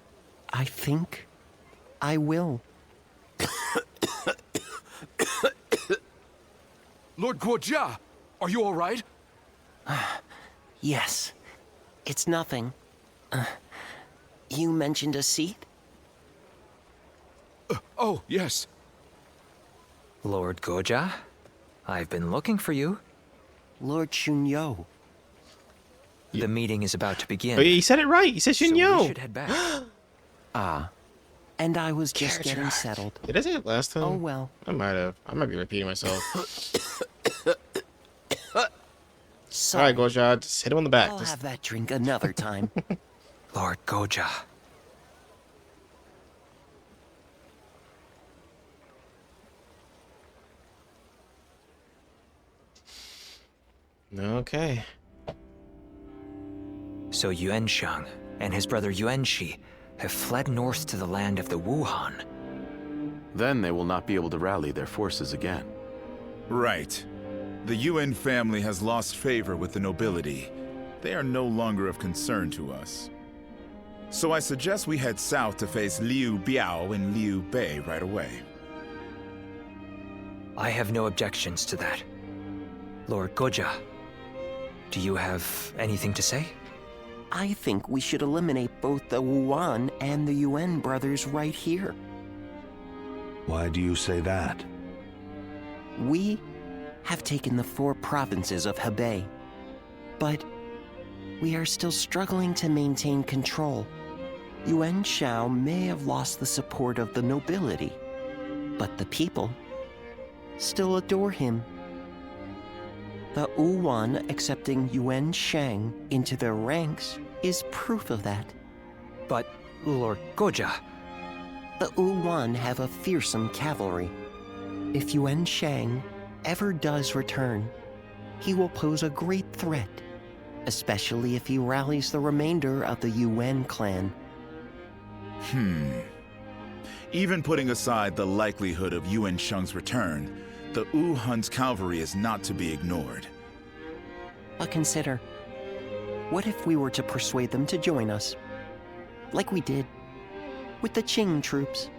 I think I will. Lord Guo Jia, are you all right? Yes. It's nothing. You mentioned a seat? Oh, yes. Lord Guo Jia, I've been looking for you. Lord Xun Yu. The meeting is about to begin. Oh, he said it right. He said Xun Yu. So we should head back. Ah. And I was just getting settled. Did I say it last time? Oh, well. I might have. I might be repeating myself. Alright, Guo Jia, just hit him on the back. I'll have that drink another time. Lord Guo Jia. Okay. So Yuanshang and his brother Yuanxi have fled north to the land of the Wuhan. Then they will not be able to rally their forces again. Right. The Yuan family has lost favor with the nobility. They are no longer of concern to us. So I suggest we head south to face Liu Biao and Liu Bei right away. I have no objections to that. Lord Guo Jia, do you have anything to say? I think we should eliminate both the Wuan and the Yuan brothers right here. Why do you say that? We have taken the 4 provinces of Hebei, but we are still struggling to maintain control. Yuan Shao may have lost the support of the nobility, but the people still adore him. The Wuan accepting Yuan Shang into their ranks is proof of that. But, Lord Guo Jia... The Wuan have a fearsome cavalry. If Yuan Shang ever does return, he will pose a great threat, especially if he rallies the remainder of the Yuan clan. Even putting aside the likelihood of Yuan Shang's return, the Wuhan's cavalry is not to be ignored. But consider, what if we were to persuade them to join us, like we did with the Qing troops?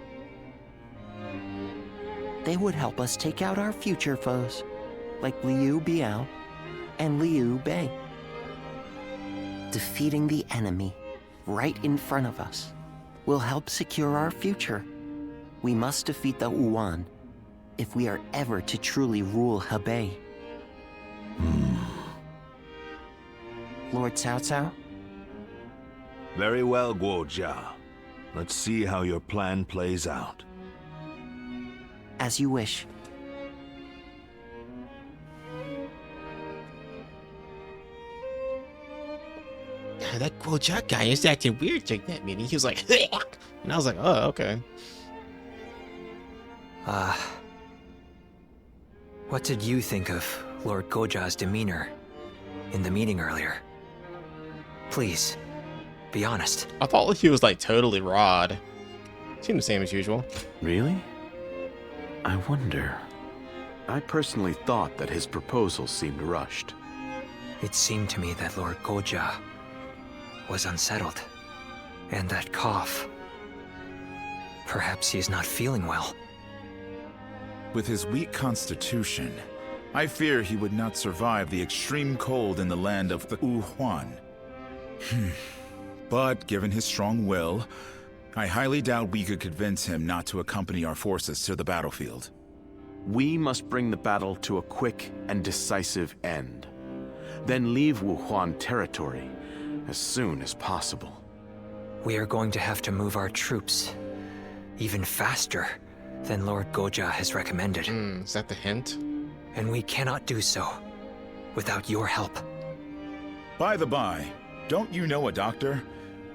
They would help us take out our future foes, like Liu Biao and Liu Bei. Defeating the enemy right in front of us will help secure our future. We must defeat the Wuan if we are ever to truly rule Hebei. Lord Cao Cao? Very well, Guo Jia. Let's see how your plan plays out. As you wish. That Guo Jia guy is acting weird during that meeting. He was like, and I was like, oh, okay. What did you think of Lord Guo Jia's demeanor in the meeting earlier? Please, be honest. I thought he was like totally rawed. Seemed the same as usual. Really? I wonder. I personally thought that his proposal seemed rushed. It seemed to me that Lord Guo Jia was unsettled. And that cough. Perhaps he is not feeling well. With his weak constitution, I fear he would not survive the extreme cold in the land of the Wuhuan. But given his strong will, I highly doubt we could convince him not to accompany our forces to the battlefield. We must bring the battle to a quick and decisive end. Then leave Wuhuan territory as soon as possible. We are going to have to move our troops even faster than Lord Guo Jia has recommended. Is that the hint? And we cannot do so without your help. By the by, don't you know a doctor?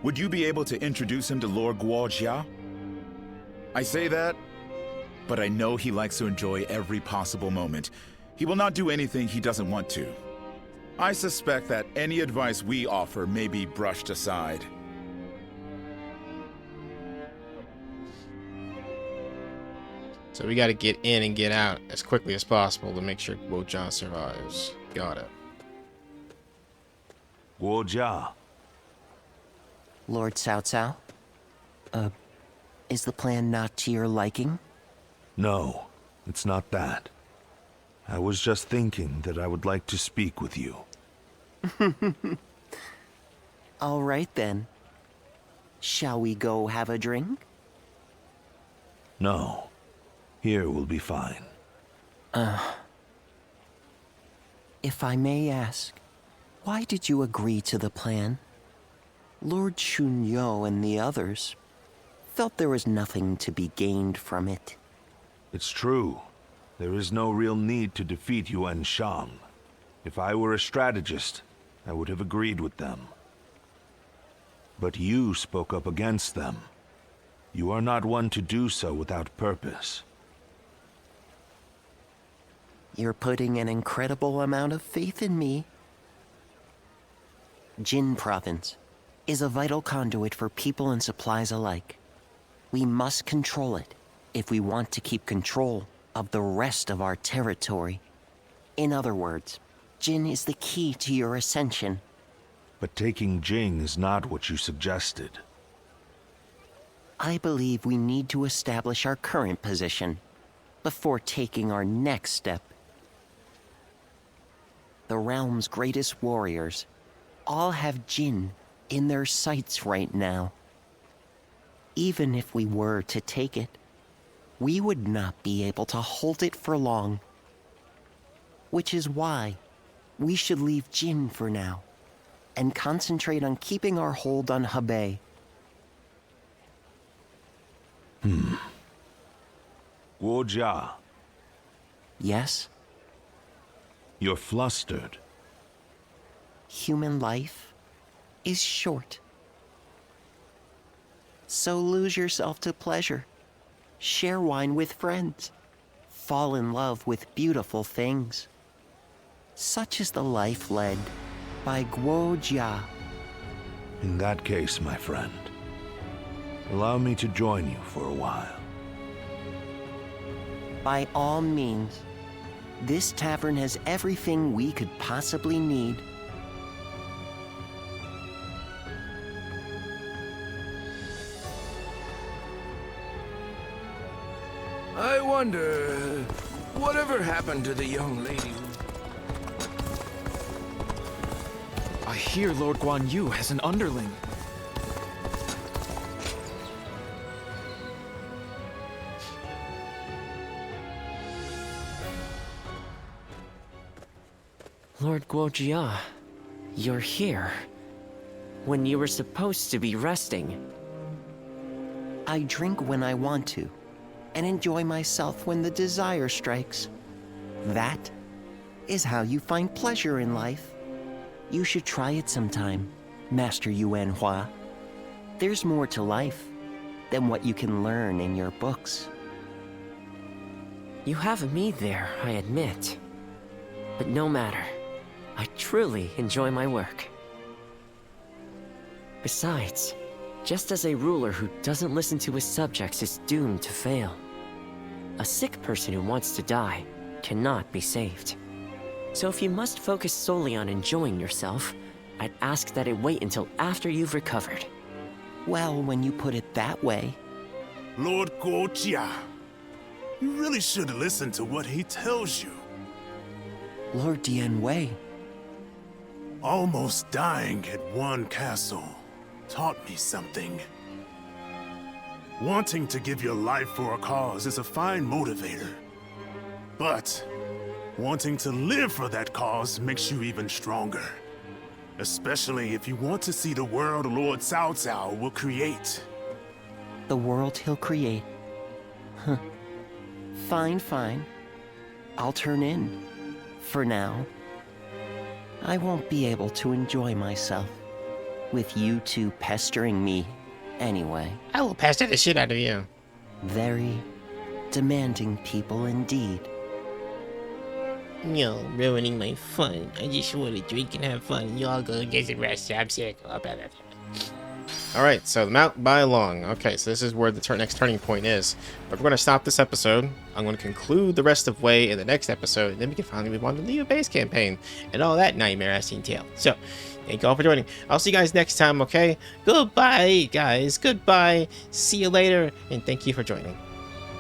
Would you be able to introduce him to Lord Guo Jia? I say that, but I know he likes to enjoy every possible moment. He will not do anything he doesn't want to. I suspect that any advice we offer may be brushed aside. So we gotta get in and get out as quickly as possible to make sure Guo Jia survives. Got it. Guo Jia. Lord Cao Cao? Is the plan not to your liking? No, it's not that. I was just thinking that I would like to speak with you. All right then. Shall we go have a drink? No. Here will be fine. If I may ask, why did you agree to the plan? Lord Xun Yu and the others felt there was nothing to be gained from it. It's true. There is no real need to defeat Yuan Shang. If I were a strategist, I would have agreed with them. But you spoke up against them. You are not one to do so without purpose. You're putting an incredible amount of faith in me. Jin Province is a vital conduit for people and supplies alike. We must control it if we want to keep control of the rest of our territory. In other words, Jin is the key to your ascension. But taking Jing is not what you suggested. I believe we need to establish our current position before taking our next step. The realm's greatest warriors all have Jin in their sights right now. Even if we were to take it, we would not be able to hold it for long. Which is why we should leave Jin for now and concentrate on keeping our hold on Hebei. Guo Jia. Yes? You're flustered. Human life is short. So lose yourself to pleasure. Share wine with friends. Fall in love with beautiful things. Such is the life led by Guo Jia. In that case, my friend, allow me to join you for a while. By all means. This tavern has everything we could possibly need. I wonder, whatever happened to the young lady? I hear Lord Guanyu has an underling. Lord Guo Jia, you're here. When you were supposed to be resting. I drink when I want to, and enjoy myself when the desire strikes. That is how you find pleasure in life. You should try it sometime, Master Yuanhua. There's more to life than what you can learn in your books. You have me there, I admit. But no matter. I truly enjoy my work. Besides, just as a ruler who doesn't listen to his subjects is doomed to fail, a sick person who wants to die cannot be saved. So if you must focus solely on enjoying yourself, I'd ask that it wait until after you've recovered. Well, when you put it that way. Lord Guo Jia, you really should listen to what he tells you. Lord Dian Wei. Almost dying at one castle taught me something. Wanting to give your life for a cause is a fine motivator. But wanting to live for that cause makes you even stronger. Especially if you want to see the world Lord Cao Cao will create. The world he'll create? Huh. Fine, fine. I'll turn in. For now. I won't be able to enjoy myself. With you two pestering me anyway. I will pester the shit out of you. Very demanding people indeed. No, ruining my fun. I just want to drink and have fun. Y'all go get some rest. I'm sick. Alright, so the Mount Bailong. Okay, so this is where the next turning point is. But we're going to stop this episode. I'm going to conclude the rest of Wei in the next episode. And then we can finally move on to the Leo base campaign. And all that nightmare-ass entail. So, thank you all for joining. I'll see you guys next time, okay? Goodbye, guys. Goodbye. See you later. And thank you for joining.